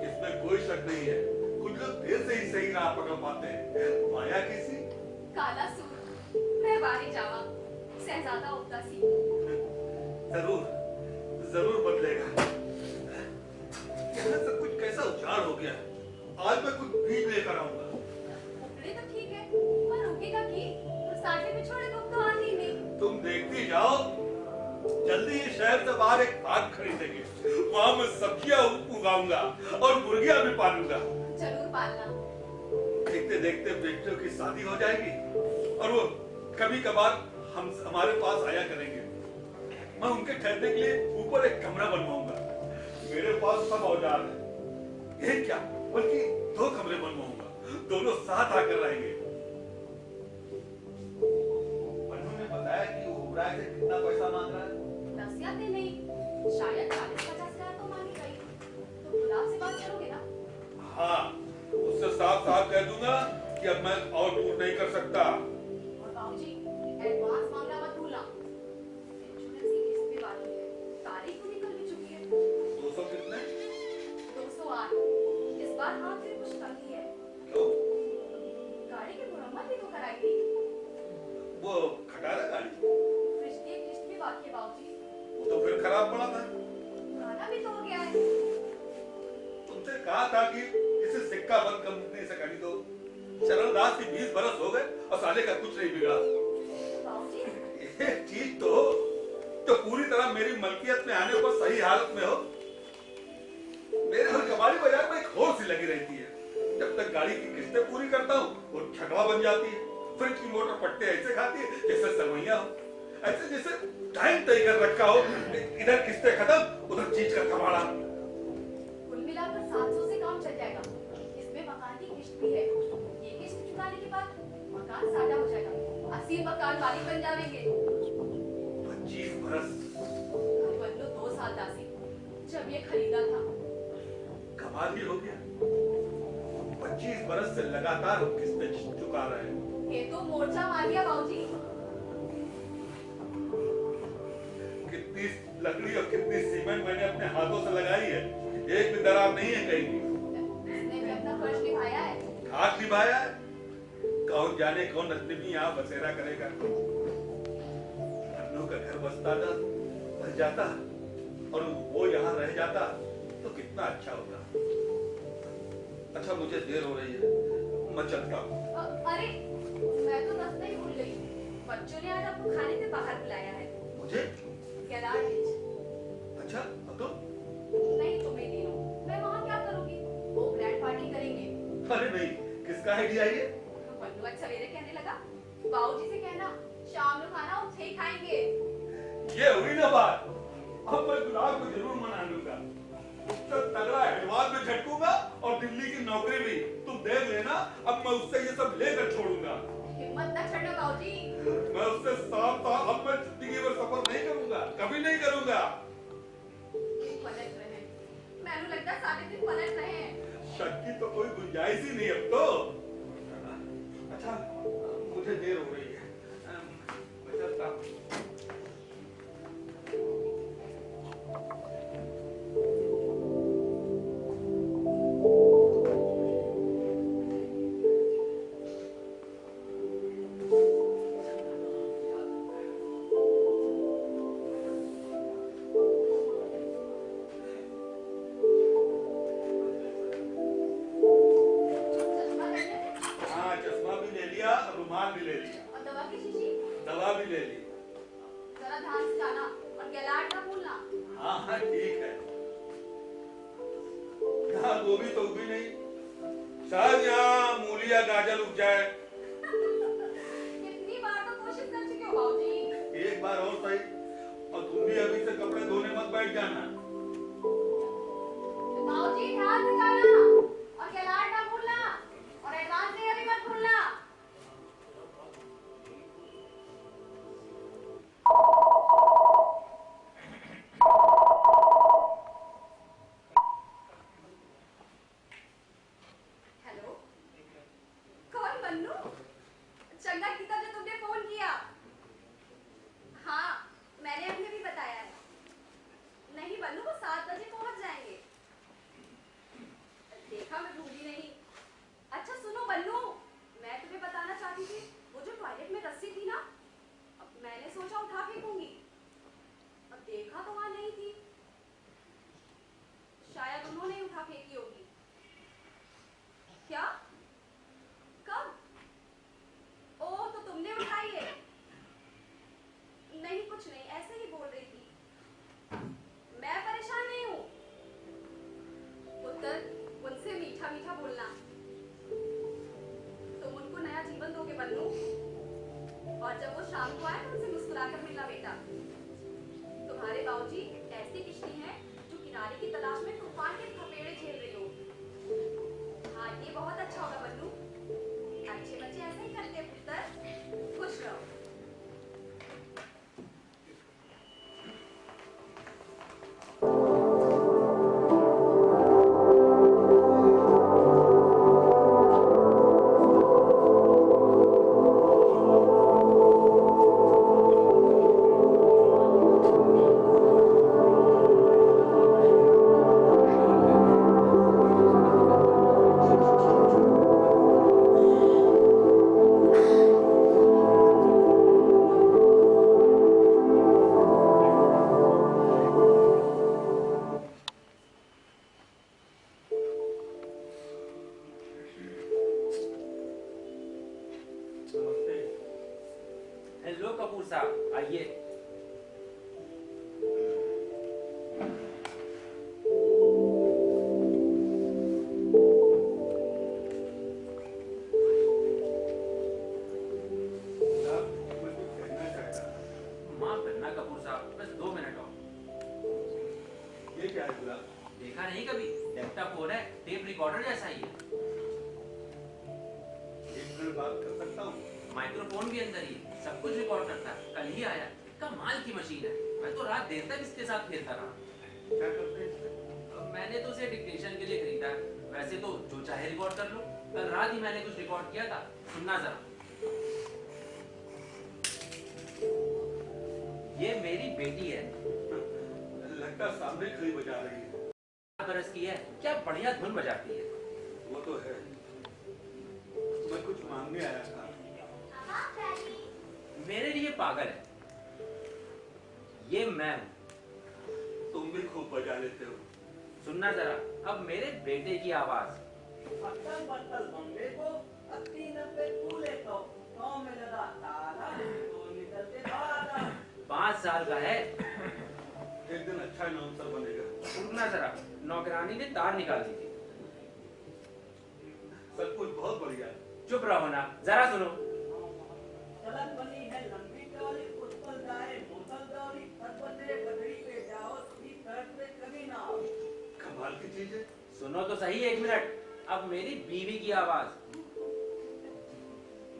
इसमें कोई शक नहीं है। कुछ लोग देर से ही सही राह पकड़ पाते हैं। माया किसी काला सूर मैं बारी जावा शहजादा उगता सी। जरूर जरूर बदलेगा। यहाँ सब कुछ कैसा उजाड़ हो गया। आज मैं कुछ बीज लेकर आऊंगा। उगड़े तो ठीक है पर उगेगा की तो साठे में छोड़े तुम तो आती नहीं। तुम देखती जाओ। जल्दी ही शहर से बाहर एक बाग खरीदेंगे। वहाँ मैं सब्जियां उगाऊंगा और मुर्गियां भी पालूंगा। जरूर पालना। देखते देखते बेटियों की शादी हो जाएगी और वो कभी कभार हमारे पास आया करेंगे। मैं उनके ठहरने के लिए ऊपर एक कमरा बनवाऊंगा। मेरे पास सब औजार है। एक क्या बल्कि 2 कमरे बनवाऊंगा। दोनों साथ आकर रहेंगे। मन्नू ने बताया कि वो ओबराय से कितना पैसा मांग रहा है। 10 या दिन नहीं शायद 40-50 हजार तो मांगी गई। तो गुलाब से बात करोगे ना? हाँ उससे साफ साफ कह दूंगा कि अब मैं और दूर नहीं कर सकता। और बाबूजी एडवांस मांगना मत भूलना। इंश्योरेंस की किस्त भी बाकी है। तारीख तो निकल भी चुकी है। 200 कितने? 208। इस बार हाथ से कुछ कम ही है। क्यों? गाड़ी की मुरम्मत भी तो कराई थी। वो खटारा गाड़ी? फ्रिज की किस्त भी बाकी है बाबूजी। वो तो फिर खराब पड़ा था। पुराना भी तो हो गया है। तुमसे कहा था कि इसे सिक्का बंद कंपनी से खरीदो। चरणदास की 20 बरस हो गए और साले का कुछ नहीं बिगड़ा। बाबूजी एक चीज तो पूरी तरह मेरी मलकियत में आने पर सही हालत में हो। मेरे घर कबाड़ी बाजार में एक होड़ सी लगी रहती है। जब तक गाड़ी की किस्तें पूरी करता हूँ वो छकवा बन जाती है। फ्रिज की मोटर पट्टे ऐसे खाती है जैसे सरवैया हो। ऐसे जैसे टाइम तय कर रखा हो। इधर किस्तें खत्म उधर चीज का कबाड़ा। कुल मिलाकर 700 से काम चल जाएगा। इसमें मकान की किस्त भी है। ये किस्त चुकाने के बाद मकान सादा हो जाएगा। असली मकान मालिक बन जाएंगे। 25 बरस बन्नू 2 साल दासी जब ये खरीदा था। कमाल ही हो गया। 25 बरस से लगातार हम किस्तें चुका रहे हैं। ये तो मोर्चा मार दिया बाबूजी। कितनी लकड़ी और कितनी सीमेंट मैंने अपने हाथों से लगाई है। एक भी दरार नहीं है कहीं भी। इसने भी अपना फर्ज निभाया है। हाथ निभाया है। कौन जाने कौन अजनबी यहाँ बसेरा करेगा। अन्नू का घर बसता था बस जाता और वो यहाँ रह जाता तो कितना अच्छा होता। अच्छा मुझे देर हो रही है मैं चलता हूँ। अरे मैं तो रास्ता ही भूल गई। बच्चों ने आज आपको खाने पे बाहर बुलाया है। मुझे? गैराज बीच। अच्छा अब तो? नहीं तुम्हें तीनों। मैं वहाँ क्या करूँगी? वो ग्रैंड पार्टी करेंगे। अरे नहीं किसका आइडिया ये? बन्नू आज सवेरे कहने लगा बाबूजी से कहना शाम में खाना उठे ही खाएंगे। ये हुई ना बात। अब मैं गुलाब को जरूर मना लूंगा। उसका तगड़ा हैदराबाद में झटकूंगा और दिल्ली की नौकरी भी। तुम देख लेना अब मैं उससे ये सब लेकर छोड़ूंगा। हिम्मत न छड़ो बाबूजी। मैं उससे साफ साफ अब मैं जिंदगी में सफर नहीं करूंगा। कभी नहीं करूंगा। पलट रहे। मैंने लगता है सारे दिन पलट रहे हैं। शक की तो कोई गुंजाइश ही नहीं अब तो। अच्छा मुझे देर हो रही है। मैं चलता हूं। चश्मा लग ले ली। जरा ध्यान से जाना और गिलाट ना भूलना। हाँ हाँ ठीक है। यहाँ गोभी तो उगी नहीं, शायद यहाँ मूलिया गाजर उग जाए। कितनी बार तो कोशिश कर चुके हो बाबूजी। एक बार और सही, और तुम भी अभी से कपड़े धोने मत बैठ जाना। बाबूजी ध्यान से जाना और गिलाट ना भूलना और एडवांस में अभी मत भूलना। हेलो, कौन बन्नू? चंगा कितना जो तुमने फोन किया। हाँ, मैंने अभी भी बताया है। नहीं बन्नू, वो 7 बजे पहुंच जाएंगे। देखा, मैं भूली नहीं। अच्छा सुनो बन्नू, मैं तुम्हें बताना चाहती थी, वो जो टॉयलेट में रस्सी थी ना, अब मैंने सोचा उठा फेंकूंगी, अब देखा तो वहां नहीं थी। शायद उन्होंने ही उठा फेंकी होगी। क्या? कब? ओह, तो तुमने उठाई है? नहीं कुछ नहीं, ऐसे ही बोल रही थी। मैं परेशान नहीं हूँ। पुत्र, उनसे मीठा मीठा बोलना। तुम उनको नया जीवन दोगे बन्नू, और जब वो शाम को आए तो उनसे मुस्कुराकर मिलना बेटा। तुम्हारे बाबूजी ऐसी किश्ती हैं जो किनारे की तलाश में तूफान के थपेड़े झेल रही हो। हाँ, ये बहुत अच्छा होगा बन्नू। अच्छे बच्चे ऐसे ही करते हैं पुत्र। खुश रहो। हेलो कपूर साहब, आइए। माफ करना कपूर साहब, बस 2 मिनट और। ये क्या है गुलाब? देखा नहीं कभी? लैपटॉप फोन है, टेप रिकॉर्डर जैसा ही है। एक मिनट बात कर सकता हूँ? माइक्रोफोन भी अंदर ही है, सब कुछ रिकॉर्ड करता है। कल ही आया, कमाल की मशीन है। मैं तो रात देर तक इसके साथ खेलता रहा। क्या करते हैं इसमें? मैंने तो उसे डिक्टेशन के लिए खरीदा है। वैसे तो जो चाहे रिकॉर्ड कर लो। कल रात ही मैंने कुछ रिकॉर्ड किया था, सुनना जरा। ये मेरी बेटी है, लगता सामने खड़ी बजा रही है। 8 बरस की है, क्या बढ़िया धुन बजाती है। वो तो है। मैं कुछ मांगने आया था। मेरे लिए पागल है। ये मैं हूँ। तुम भी खूब बजा लेते हो। सुनना जरा, अब मेरे बेटे की आवाज। पत्तल पत्तल बम्बे को 80-90 फूले तो 100 में लगा ताला, तो निकलते ताला। 5 साल का है। एक दिन अच्छा अनाउंसर बनेगा। सुनना जरा, नौकरानी ने तार निकाल दी थी। सब कुछ बहुत बढ़िया। चुप रहो ना, जरा सुनो। चलन बनी है लंबी डोली, उस पर जाए मोटर डोली, परबते बदरी पे जाओ, भी सड़क पे कभी ना आओ। कमाल की चीज है। सुनो तो सही 1 मिनट। अब मेरी बीवी की आवाज।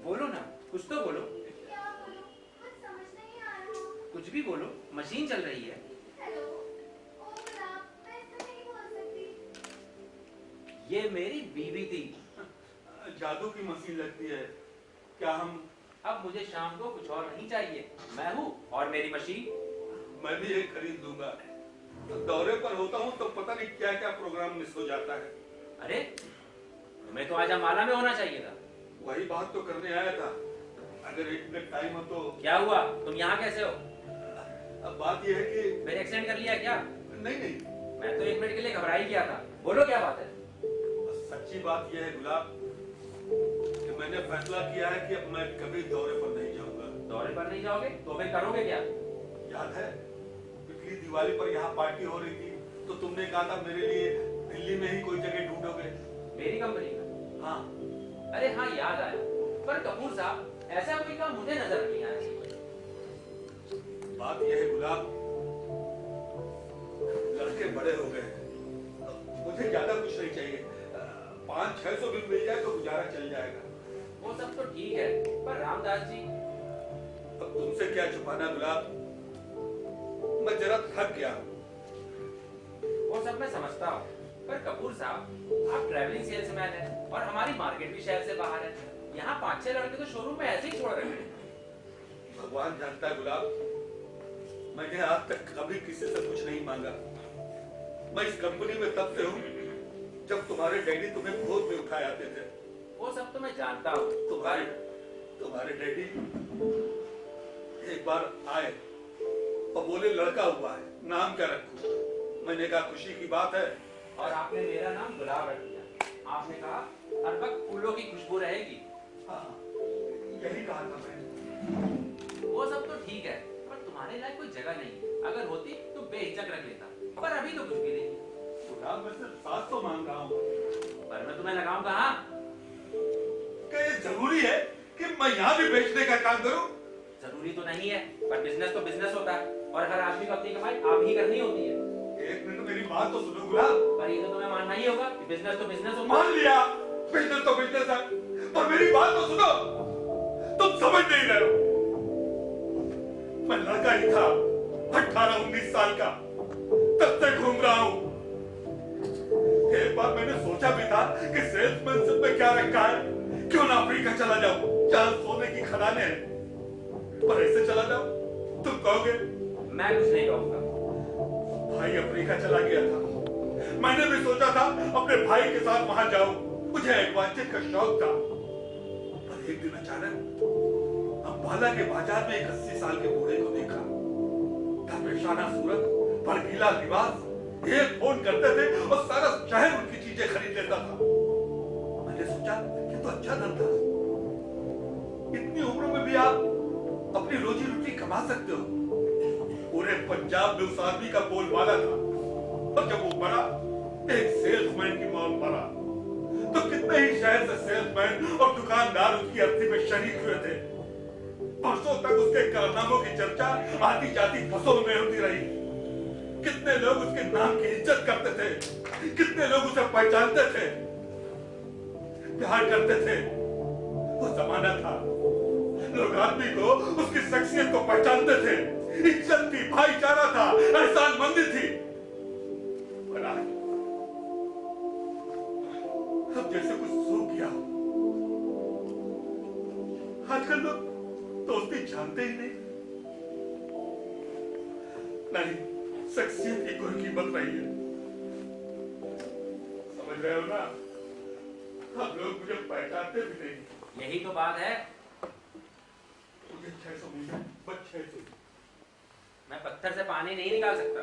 बोलो ना, कुछ तो बोलो। क्या बोलूं? कुछ समझ नहीं आ रहा। कुछ भी बोलो, मशीन चल रही है। हेलो, ओ गुलाब, मैं इससे नहीं बोल सकती। ये मेरी बीवी थी। जादू की मशीन लगती है। क्या हम? अब मुझे शाम को कुछ और नहीं चाहिए। मैं हूँ और मेरी मशीन। मैं भी एक खरीद लूंगा। दौरे पर होता हूँ तो पता नहीं क्या क्या प्रोग्राम मिस हो जाता है। अरे, तुम्हें तो आज अम्बाला में होना चाहिए था। वही बात तो करने आया था। अगर 1 मिनट टाइम हो तो। क्या हुआ? तुम यहाँ कैसे हो? अब बात यह है कि फिर एक्सीडेंट कर लिया क्या? नहीं, मैं तो 1 मिनट के लिए घबरा ही गया था। बोलो क्या बात है? सच्ची बात यह है गुलाब कि मैंने फैसला किया है कि अब मैं कभी दौरे पर नहीं जाऊंगा। दौरे पर नहीं जाओगे तो फिर करोगे क्या? याद है पिछली दिवाली पर यहाँ पार्टी हो रही थी तो तुमने कहा था मेरे लिए दिल्ली में ही कोई जगह ढूंढोगे। मेरी कंपनी का? हाँ। अरे हाँ, याद आया। पर कपूर साहब, ऐसा कोई काम मुझे नजर नहीं आया। बात यह है गुलाब, लड़के बड़े हो गए, मुझे ज्यादा कुछ नहीं चाहिए। 500-600 भी मिल जाए तो गुजारा चल जाएगा। वो सब तो ठीक है, पर रामदास जी। अब तुमसे क्या छुपाना गुलाब, मैं जरा थक गया। वो सब मैं समझता हूँ, पर कपूर साहब, आप ट्रैवलिंग सेल्समैन हैं और हमारी मार्केट भी शहर से बाहर है। यहाँ 5-6 लड़के तो शोरूम में ऐसे ही छोड़ रहे हैं। भगवान जानता है गुलाब, मैंने आज तक कभी किसी से कुछ नहीं मांगा। मैं इस कंपनी में तब से हूँ जब तुम्हारे डैडी तुम्हें गोद में उठाए आते थे। वो सब तो मैं जानता हूँ। तुम्हारे डैडी एक बार आए और बोले लड़का हुआ है, नाम क्या रखूं? मैंने कहा खुशी की बात है। और आपने मेरा नाम गुलाब रख दिया। आपने कहा हर वक्त फूलों की खुशबू रहेगी। हाँ, यही कहा था मैंने। वो सब तो ठीक है, पर तुम्हारे लायक कोई जगह नहीं। अगर होती तो बेहिचक रख लेता, पर अभी तो कुछ भी नहीं। गुलाब, मैं सिर्फ 700 मांग रहा हूँ। पर मैं तुम्हें लगाऊं कहाँ? क्या ये जरूरी है कि मैं यहाँ भी बेचने का काम करूँ? जरूरी तो नहीं है, पर बिजनेस तो बिजनेस होता है और हर आदमी को अपनी कमाई आप ही करनी होती है। एक मिनट मेरी बात तो सुनो गुलाब। पर ये तो तुम्हें मानना ही होगा कि बिजनेस तो बिजनेस होता है। मान लिया बिजनेस तो बिजनेस है, पर मेरी बात तो सुनो। तुम समझ नहीं रहे हो। मैं लड़का ही था 18-19 साल का, तब से घूम रहा हूँ। एक बार मैंने सोचा भी था कि सेल्समैनशिप में क्या रखा है, क्यों ना अफ्रीका चला जाऊं जहां सोने की खदानें हैं। पर ऐसे चला जाऊं तुम कहोगे? मैं कुछ नहीं कहूंगा। भाई अफ्रीका चला गया था, मैंने भी सोचा था अपने भाई के साथ वहां जाऊं, मुझे एडवेंचर का शौक था। पर एक दिन अचानक अंबाला के बाजार में एक 80 साल के बूढ़े को देखा। दरपेशाना सूरत, भड़कीला लिबास, एक फोन करते थे और सारा शहर उनकी चीजें खरीद लेता था। मैंने सोचा कि तो अच्छा धंधा, इतनी उम्र में भी आप अपनी रोजी रोटी कमा सकते हो। पूरे पंजाब में उस आदमी का बोलबाला था। और जब वो मरा, एक सेल्समैन की मौत मरा, तो कितने ही शहर से सेल्समैन और दुकानदार उसकी अर्थी में शरीक हुए थे। बरसों तक उसके कारनामों की चर्चा आती जाती बसों में होती रही। कितने लोग उसके नाम की इज्जत करते थे, कितने लोग उसे पहचानते थे, प्यार करते थे। वो जमाना था, लोग आदमी को उसकी शख्सियत को पहचानते थे, इज्जत थी, भाईचारा था, एहसानमंदी थी। पर अब जैसे कुछ सूख गया। आजकल लोग दोस्ती जानते ही नहीं। शख्सियत की कोई कीमत नहीं है। समझ रहे हो ना? अब लोग मुझे पहचानते भी नहीं। यही तो बात है। मुझे 600 मिल जाए, बस 600। मैं पत्थर से पानी नहीं निकाल सकता।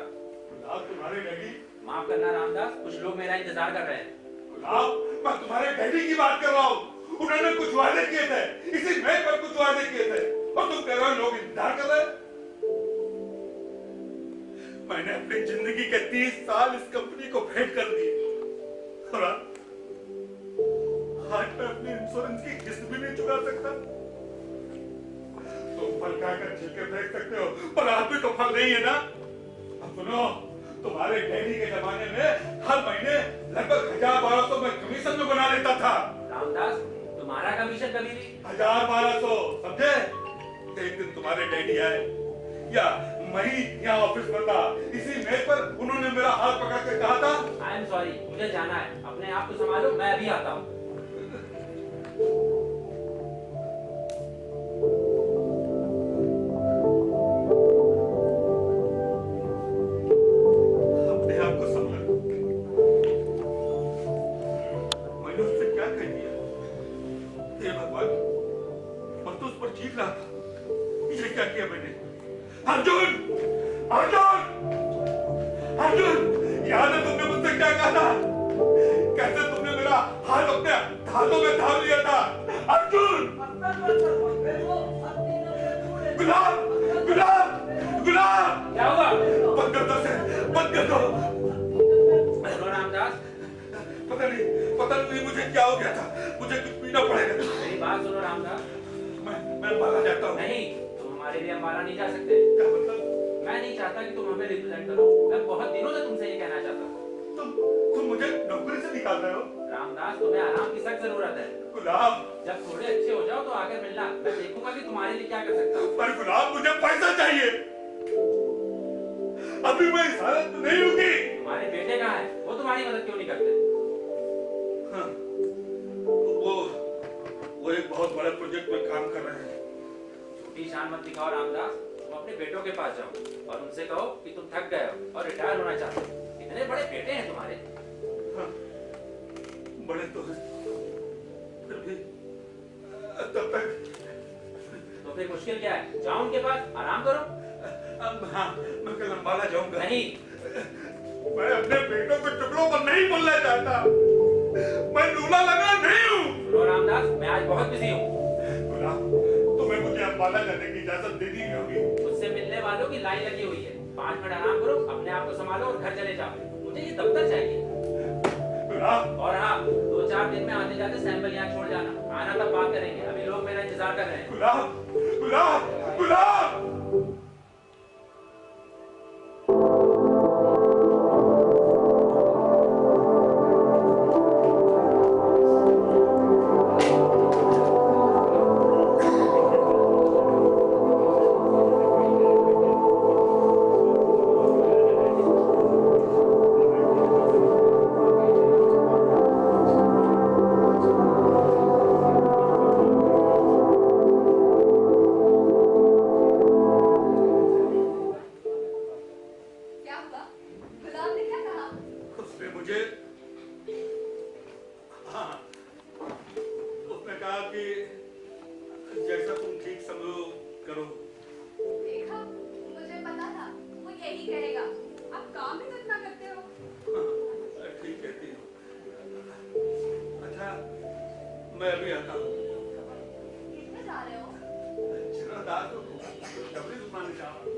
गुलाब, तुम्हारे डैडी। माफ करना रामदास, कुछ लोग मेरा इंतजार कर रहे हैं। गुलाब, मैं तुम्हारे डैडी की बात कर रहा हूँ। उन्होंने कुछ वादे किए थे, इसी मेज पर कुछ वादे किए थे, और तुम कह रहे हो लोग इंतजार कर रहे हैं। मैंने अपनी जिंदगी के 30 साल इस कंपनी को भेंट कर दिए, और आज मैं अपनी इंश्योरेंस की किस्त भी नहीं चुका सकता। तुम फल खाकर छिलके फेंक सकते हो, पर आदमी तो फल नहीं है ना। अब सुनो, तुम्हारे डैडी के जमाने में हर महीने लगभग 1000-1200 मैं कमीशन में बना लेता था। रामदास, तुम्हारा कमीशन कभी भी 1000-1200, समझे? एक दिन तुम्हारे डैडी आए, या मैं ही यहाँ ऑफिस में था, इसी मेज पर उन्होंने मेरा हाथ पकड़ के कहा था, आई एम सॉरी, मुझे जाना है, अपने आप को संभालो, मैं अभी आता हूँ। अपने आप को संभालो। मैंने उससे क्या कह दिया? हे भगवान, मैं तो उस पर चीख रहा था। ये क्या किया मैंने? अर्जुन! अर्जुन! अर्जुन! याद है तुमने मुझसे क्या कहा था? कैसे तुमने मेरा हाथ अपने हाथों में थाम लिया था? अर्जुन! गुलाब गुलाब गुलाब क्या हुआ? बंद कर दो इसे, बंद कर दो। सुनो रामदास, पता नहीं मुझे क्या हो गया था, मुझे कुछ पीना पड़ेगा। मेरी बात सुनो रामदास। मैं अंबाला जाता हूँ। नहीं, तुम हमारे लिए अंबाला नहीं जा सकते। क्या मतलब? मैं नहीं चाहता कि तुम हमें रिप्रेजेंट करो। मैं बहुत दिनों से तुमसे ये कहना चाहता हूँ। तुम मुझे नौकरी से निकाल रहे हो? रामदास, तुम्हें आराम की सख्त जरूरत है। गुलाब, जब थोड़े अच्छे हो जाओ तो आकर मिलना, मैं देखूंगा कि तुम्हारे लिए क्या कर सकता हूँ। पर गुलाब मुझे पैसा चाहिए। अभी मैं इस हालत में नहीं होगी। तुम्हारे बेटे कहाँ हैं? वो तुम्हारी मदद क्यों नहीं करते? हाँ, वो एक बहुत बड़े प्रोजेक्ट में काम कर रहे हैं। छोटी शान मत दिखाओ रामदास। तुम अपने बेटों के पास जाओ और उनसे कहो कि तुम थक गए हो और रिटायर होना चाहते हो। इतने बड़े बेटे हैं तुम्हारे। हाँ, बड़े तो हैं, फिर भी तब तक। तो फिर मुश्किल क्या है? जाओ उनके पास, आराम करो। हाँ, मैं कल अंबाला जाऊंगा। नहीं, मैं अपने बेटों को टुकड़ों पर नहीं बोलना चाहता। मैं लूला लगा नहीं हूँ। सुनो रामदास, मैं आज बहुत बिजी हूँ। गुलाब, तुम्हें मुझे अंबाला जाने की इजाजत दे दी होगी। मुझसे मिलने वालों की लाइन लगी हुई है। 5 मिनट आराम करो, अपने आप को संभालो और घर चले जाओ। मुझे ये दफ्तर चाहिए। गुलाब, और हाँ, 2-4 दिन में आते जाते सैंपल यहाँ छोड़ जाना। आना तब बात करेंगे। अभी लोग मेरा इंतजार कर रहे हैं। गुलाब, गुलाब, गुलाब। मैं अभी आता हूँ। किसमें जा रहे हो? दास को डबली दुकान जा रहा हूँ।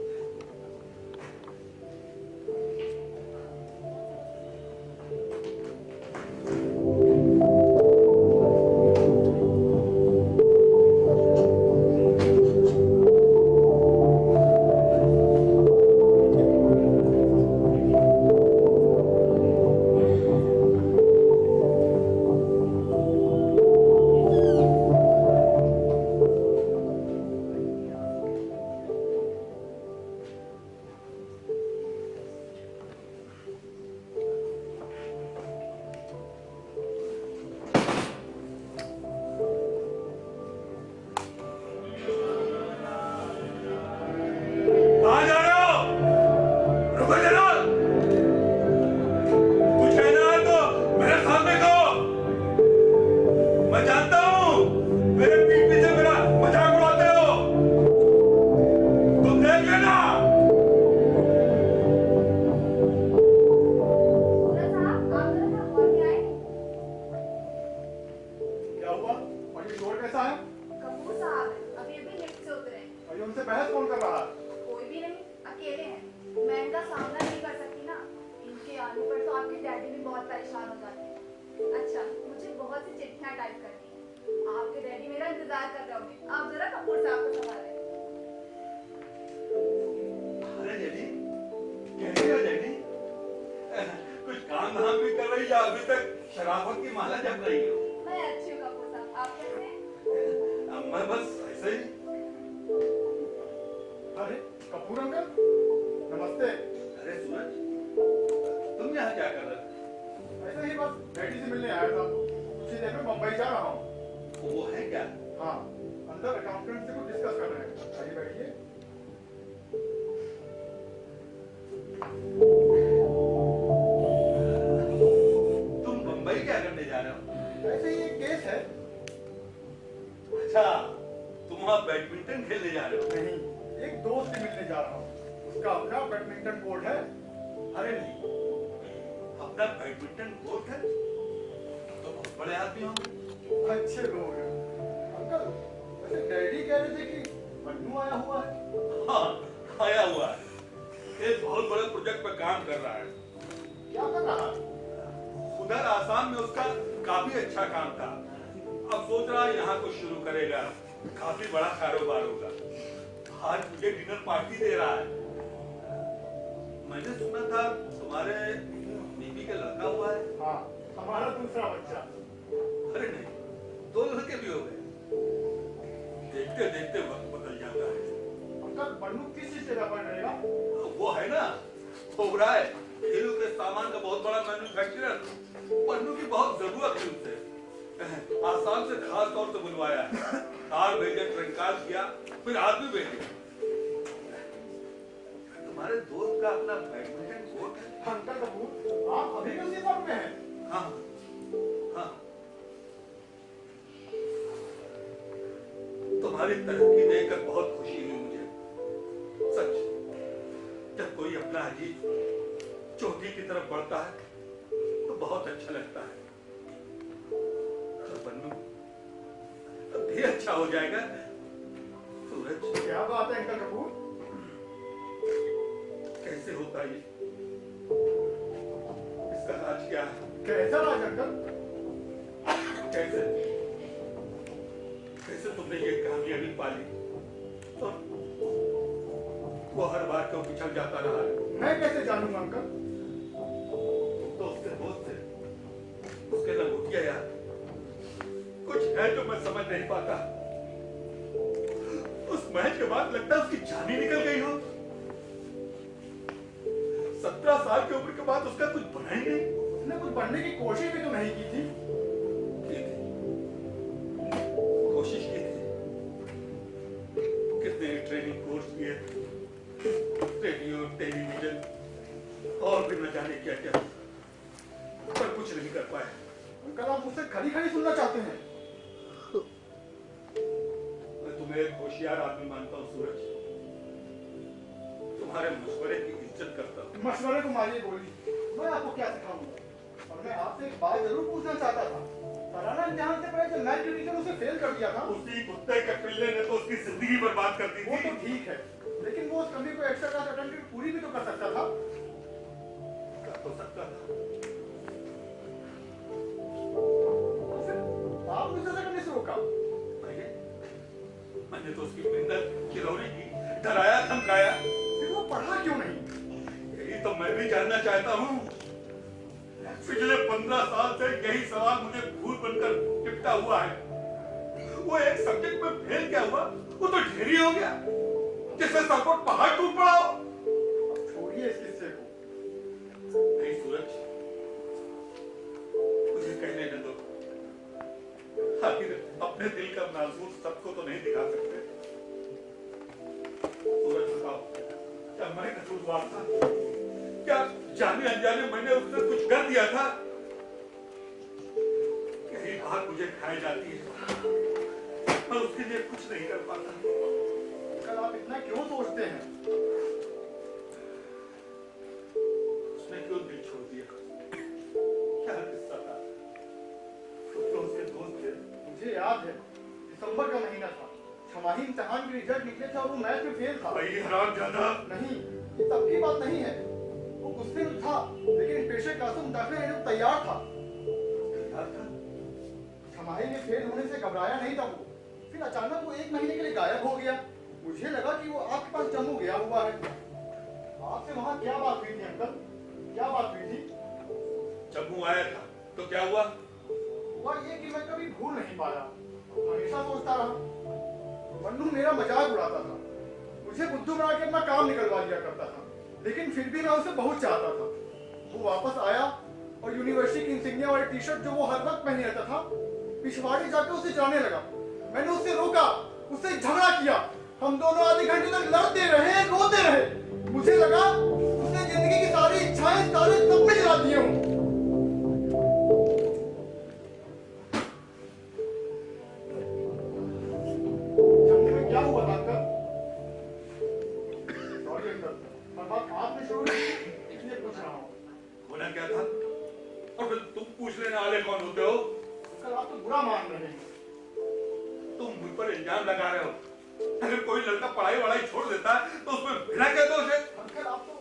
बन्नू आया हुआ है। हाँ, आया हुआ है। एक बहुत बड़े प्रोजेक्ट पे काम कर रहा है। क्या कर रहा है? उधर आसाम में उसका काफी अच्छा काम था। अब सोच रहा है यहाँ कुछ शुरू करेगा, काफी बड़ा कारोबार होगा। आज मुझे डिनर पार्टी दे रहा है। मैंने सुना था तुम्हारे बीबी का लड़का हुआ है। हाँ, हमारा दूसरा बच्चा। अरे नहीं, 2 लड़के भी हो गए। देखते देखते वक्त बदल जाता है। अंकल, बन्नू किस जगह पर रहेगा? वो है ना, खोबरा है, खेलों के सामान का बहुत बड़ा मैन्युफैक्चरर। बन्नू की बहुत जरूरत थी उसे। आसाम से खास तौर से बुलवाया है। कार भेजे, ट्रंकाल किया, फिर आदमी भेजे। तुम्हारे दोस्त का अपना बैडमिंटन कोर्ट है। अंकल कपूर, आप अभी भी उसी फॉर्म में हैं? हाँ हाँ, तुम्हारी तरक्की देखकर बहुत खुशी हुई मुझे। सच, जब कोई अपना अजीज चोटी की तरफ बढ़ता है तो बहुत अच्छा लगता है। तो बन्नू अब भी अच्छा हो जाएगा। सूरज, क्या बात है अंकल कपूर? कैसे होता ये? इसका राज क्या है? कैसा राज अंकल? कैसे कैसे तुमने ये कामयाबी पाली और वो हर बार क्यों पिछड़ जाता रहा है? मैं कैसे जानूंगा अंकल? तो उसके दोस्त थे, उसके लंगोटिया यार, कुछ है जो मैं समझ नहीं पाता। उस मैच के बाद लगता है उसकी जान ही निकल गई हो। 17 साल की उम्र के बाद उसका कुछ बना ही नहीं। उसने कुछ बनने की कोशिश भी तो नहीं की थी। कोशिश की थी, कितने ट्रेनिंग कोर्स किए, रेडियो, टेलीविजन और भी न जाने क्या क्या, पर कुछ नहीं कर पाए। अंकल, आप मुझसे खरी खरी सुनना चाहते हैं? मैं तुम्हें एक होशियार आदमी मानता हूँ सूरज। तुम्हारे मशवरे की इज्जत करता हूँ। मशवरे को मारिए गोली, मैं आपको क्या सिखाऊंगा। और मैं आपसे एक बात जरूर पूछना चाहता था। सालाना इम्तिहान से पहले जब मैथ के टीचर उसे फेल कर दिया था, उसी कुत्ते के पिल्ले ने तो उसकी जिंदगी बर्बाद कर दी वो थी। तो ठीक है, लेकिन वो उस कमी को एक्स्ट्रा क्लास अटेंड करके पूरी भी तो कर सकता था। कर तो सकता था, तो फिर आपने उसे करने से रोका? मैंने तो उसकी मिन्नत किरौरी की, डराया धमकाया। फिर वो पढ़ा क्यों नहीं? यही तो मैं भी जानना चाहता हूँ। पिछले 15 साल से यही सवाल मुझे भूत बनकर टिपटा हुआ है। वो एक सब्जेक्ट में फेल क्या हुआ, वो तो ढेरी हो गया, जिससे सबको पहाड़ टूट पड़ा हो। छोड़िए इस किस्से को। नहीं सूरज, मुझे कहने न दो। आखिर अपने दिल का नाज़ुक सबको तो नहीं दिखा सकते। सूरज बताओ, क्या मैं कसूरवार था? क्या जाने अनजाने मैंने उससे कुछ कर दिया था? यही बात मुझे खाई जाती है, मैं उसके लिए कुछ नहीं कर पाता। कल आप इतना क्यों सोचते हैं? उसने क्यों दिल छोड़ दिया? क्या किस्सा था? तो उसके दोस्त थे। मुझे याद है, दिसंबर का महीना था, छमाही इम्तिहान के रिजल्ट निकले थे और वो मैथ में फेल था। भाई हरामजादा। नहीं, ये तब की बात नहीं है। वो गुस्से में था, लेकिन पेशे कासम दाखिले लेने को तैयार था। छमाही में फेल होने से घबराया नहीं था वो। फिर अचानक वो 1 महीने के लिए गायब हो गया। मुझे लगा कि वो आपके पास जम्मू गया हुआ है। आपसे वहाँ क्या बात हुई थी अंकल? क्या बात हुई थी? जम्मू आया था तो क्या हुआ? हुआ ये कि मैं कभी भूल नहीं पाया, हमेशा सोचता रहा। बन्नू मेरा मजाक उड़ाता था, मुझे बुद्धू बना के अपना काम निकलवा दिया करता था, लेकिन फिर भी मैं उसे बहुत चाहता था। वो वापस आया और यूनिवर्सिटी की इंसिग्निया वाली टी शर्ट जो वो हर वक्त पहने रहता था, पिछवाड़े जाकर उसे जाने लगा। मैंने उसे रोका, उससे झगड़ा किया। हम दोनों आधे घंटे तक लड़ते रहे, रोते रहे। मुझे लगा उसने जिंदगी की सारी इच्छाएं, सारे सपने जला दिए हों। जमने में क्या हुआ था अंकल? सॉरी अंकल, पर बात आपने शुरू की इसलिए पूछ रहा हूँ। होना क्या था? और फिर तुम पूछ लेने वाले कौन होते हो? अंकल, आप तो बुरा मान रहे हैं। तुम मुझ पर इल्जाम लगा रहे हो। अगर कोई लड़का पढ़ाई वढ़ाई छोड़ देता है तो उसमें मेरा क्या दोष है? अंकल आप तो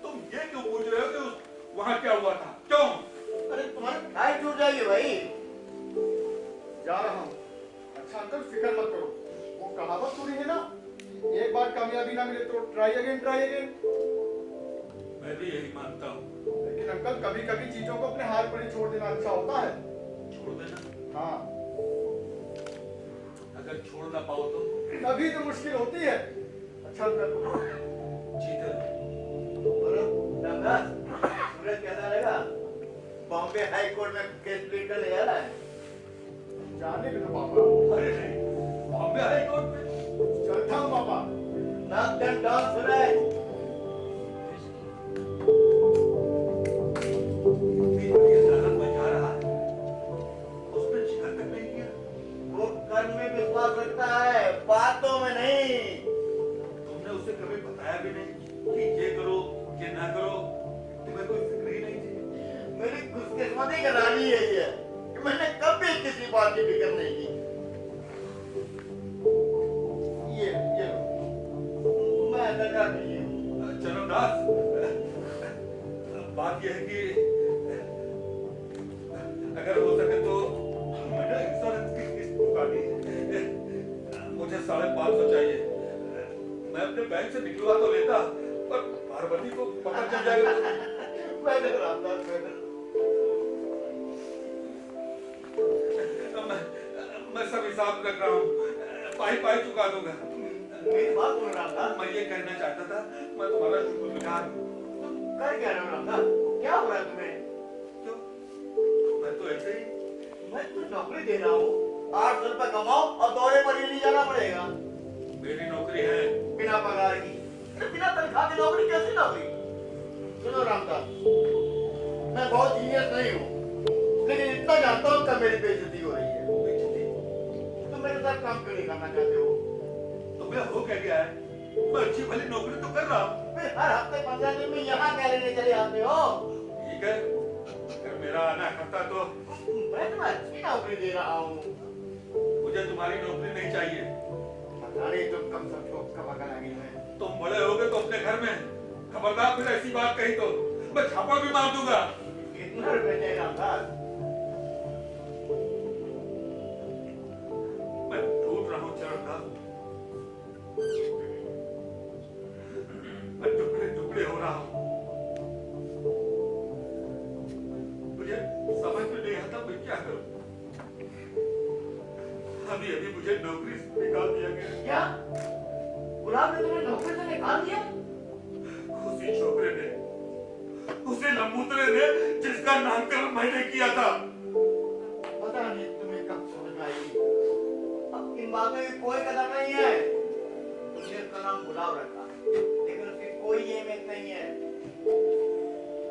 तुम ये क्यों पूछ रहे हो कि वहां क्या हुआ था? क्यों? अरे तुम्हारी फ्लाइट छूट जाएगी भाई। जा रहा हूँ। अच्छा अंकल फिक्र मत करो, वो कहावत पूरी है ना, एक बार कामयाबी ना मिले तो ट्राई अगेन ट्राई अगेन। मैं भी यही मानता हूँ। लेकिन अंकल कभी कभी चीजों को अपने हाथ पर ही छोड़ देना अच्छा होता है। छोड़ देना? हाँ, अगर छोड़ ना पाओ तो? तभी तो मुश्किल होती है। अच्छा अंकल जीते बोलो रामदास, सूरज कैसा लगा? बॉम्बे हाई कोर्ट में केस प्लीड कर ले आ रहा है। जाने दो पापा। अरे नहीं, बॉम्बे हाई कोर्ट में चलता हूँ पापा। नाक डन डाउन सूरज। ये सारा मजा रहा है, उसने जिक्र तक नहीं किया। वो कर्म में विश्वास रखता है, बातों में नहीं। तुमने उसे कभी बताया भी नहीं कि ये करो ये ना करो? तुम्हें कोई फिक्र ही नहीं थी? मेरी खुशकिस्मती का रानी है ये कि मैंने कभी किसी बात की फिक्र नहीं की। ये लो, मैं लगा नहीं हूँ। चरणदास, बात यह है कि अगर हो सके तो मैंने इंश्योरेंस की किस्त चुकानी है। मुझे 550 चाहिए। मैं अपने बैंक से निकलवा तो लेता, पर पार्वती को पता चल जाएगा। मैंने रामदास मैं सब हिसाब रख रहा हूँ, पाई चुका दूंगा। मेरी बात सुन रामदास। मैं ये कहना चाहता था, मैं तुम्हारा शुक्रगुजार हूँ। कर क्या रहे हो रामदास? क्या हो रहा है तुम्हें? क्यों? मैं तो ऐसे ही। मैं तुम्हें नौकरी दे रहा हूँ, 800 रुपए कमाओ और दौरे पर ही नहीं जाना पड़ेगा। मेरी नौकरी है बिना पगार की। अरे बिना तनख्वाह की नौकरी कैसी नौकरी? सुनो रामदास, मैं बहुत जीनियस नहीं हूँ, लेकिन इतना जानता हूँ कि मेरी बेइज्जती हो रही है। तुम मेरे साथ काम क्यों नहीं करना चाहते हो? तुम्हें हो क्या गया है? मैं अच्छी भली नौकरी तो कर रहा हूँ। फिर हर हफ्ते 15 दिन में यहाँ क्या लेने चले आते हो? ठीक है, अगर मेरा आना करता तो। मैं तुम्हें अच्छी नौकरी दे रहा हूँ। मुझे तुम्हारी नौकरी नहीं चाहिए। पता नहीं तुम कब सब ठोक कब अकल आ गई है। तुम बड़े होगे तो अपने घर में, खबरदार फिर ऐसी बात कही तो मैं छापा भी मार दूंगा। कितना रुपए चाहिए रामदास? मैं ढूंढ रहा हूँ चरणदास, मैं टुकड़े टुकड़े हो रहा हूँ। मुझे समझ में नहीं आता मैं क्या करूँ। अभी मुझे नौकरी से निकाल दिया गया। क्या? गुलाब ने तुम्हें नौकरी से निकाल दिया? उसी छोकरे ने, उसी लंबूतरे ने जिसका नामकरण मैंने किया था। पता नहीं तुम्हें कब समझ में आएगी। अब इन बातों की कोई कदर नहीं है। तुमने उसका नाम गुलाब रखा, लेकिन उसकी कोई अहमियत नहीं है।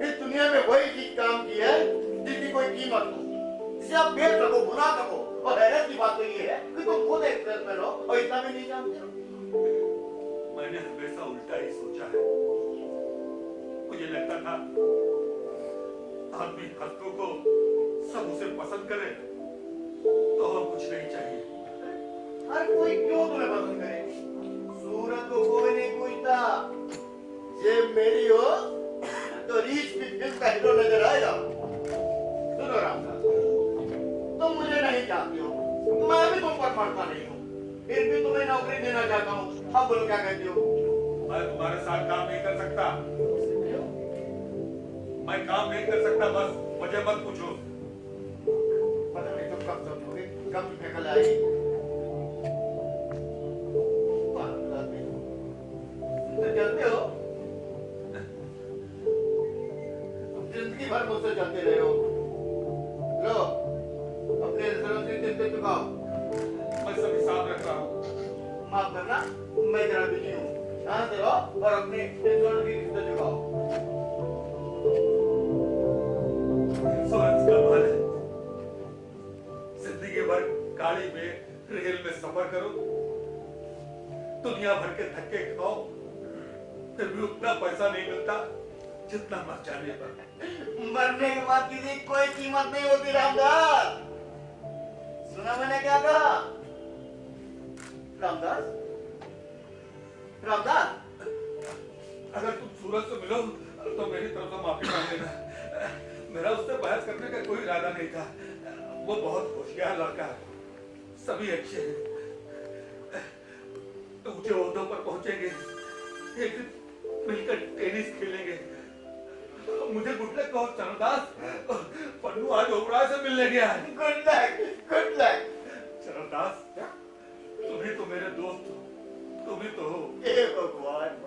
इस दुनिया में वही चीज काम की है जिसकी कोई कीमत हो, जिसे आप बेच सको, भुला सको। और हैरत की बात तो ये है कि तुम खुद एक्सप्रेस में रहो और इतना भी नहीं जानते हो। मैंने हमेशा उल्टा ही सोचा है। मुझे लगता था आदमी हस्तों को सब उसे पसंद करे तो और कुछ नहीं चाहिए। हर कोई क्यों तुम्हें पसंद करे? सूरत को कोई नहीं पूछता। ये मेरी हो तो रीच की फिल्म का हीरो नजर आएगा। सुनो रामदास, तुम मुझे नहीं चाहती हो, मैं भी तुम पर मरता नहीं हूँ, फिर भी तुम्हें नौकरी देना चाहता हूँ। अब बोलो क्या कहती हो? मैं तुम्हारे साथ काम नहीं कर सकता। मैं काम नहीं कर सकता, बस मुझे मत पूछो। पता नहीं तुम कब समझोगे, कब तुम्हें कल आएगी। तुम जलते हो, तुम जिंदगी भर मुझसे जलते रहे हो। लो अपने इंश्योरेंस की किस्त चुकाओ। मैं सब हिसाब रख रहा हूँ। माफ करना, मैं जरा बिजी हूँ। ध्यान से रहो और अपने इंश्योरेंस की किस्त चुकाओ। इंश्योरेंस का माल है। जिंदगी भर गाड़ी में, रेल में सफर करो, दुनिया भर के धक्के खाओ, फिर भी उतना पैसा नहीं मिलता जितना मर जाने पर। मरने के बाद किसी की कोई कीमत नहीं होती रामदास। सुना मैंने क्या कहा? रामदास, रामदास, अगर तुम सूरज से मिलो तो मेरी तरफ से माफी मांग लेना। मेरा उससे बहस करने का कोई इरादा नहीं था। वो बहुत होशियार लड़का है, सभी अच्छे हैं, ऊंचे ओहदों पर पहुंचेंगे, एक दिन मिलकर टेनिस खेलेंगे। मुझे गुड लक कहो चरणदास, पन्नू आज ओबराय से मिलने गया है। Good luck, good luck. Charandas, तुम ही तो मेरे दोस्त हो, तुम ही तो हो। हे भगवान।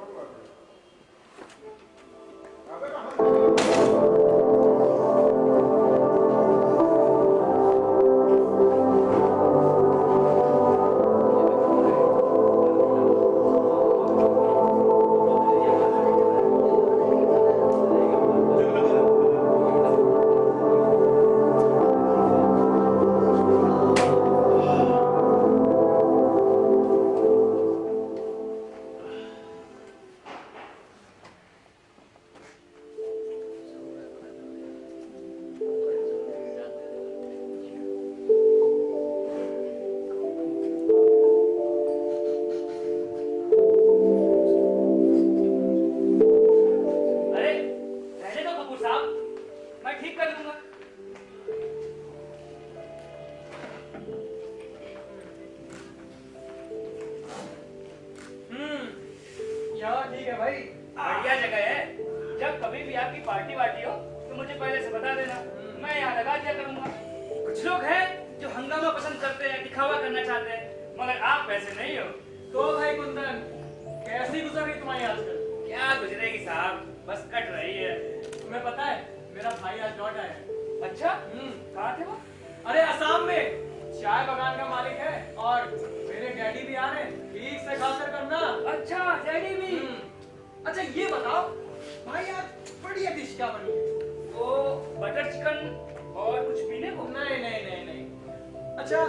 अरे रहने दो कपूर साहब, मैं ठीक कर लूंगा। यहाँ ठीक है भाई, बढ़िया जगह है। जब कभी भी आपकी पार्टी वार्टी हो तो मुझे पहले से बता देना, मैं यहाँ लगा दिया करूंगा। कुछ लोग हैं जो हंगामा पसंद करते हैं, दिखावा करना चाहते हैं, मगर आप वैसे नहीं हो। तो भाई कुंदन, कैसी गुजर रही तुम्हारी आजकल? क्या गुजरेगी साहब, बस कट रही है। तुम्हें पता है मेरा भाई आज लौट आया है। अच्छा, कहाँ थे वो? अरे असम में चाय बागान का मालिक है, और मेरे डैडी भी आ रहे हैं, ठीक से खाकर करना। अच्छा, डैडी भी। अच्छा ये बताओ भाई, आज बढ़िया डिश क्या बनी है? वो बटर चिकन और कुछ पीने को? नहीं नहीं नहीं नहीं। अच्छा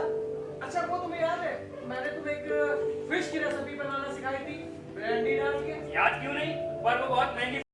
अच्छा, वो तुम्हें याद है मैंने तुम्हें एक फिश की रेसिपी बनाना सिखाई थी, ब्रांडी डाल के? याद क्यों नहीं, पर वो बहुत महंगी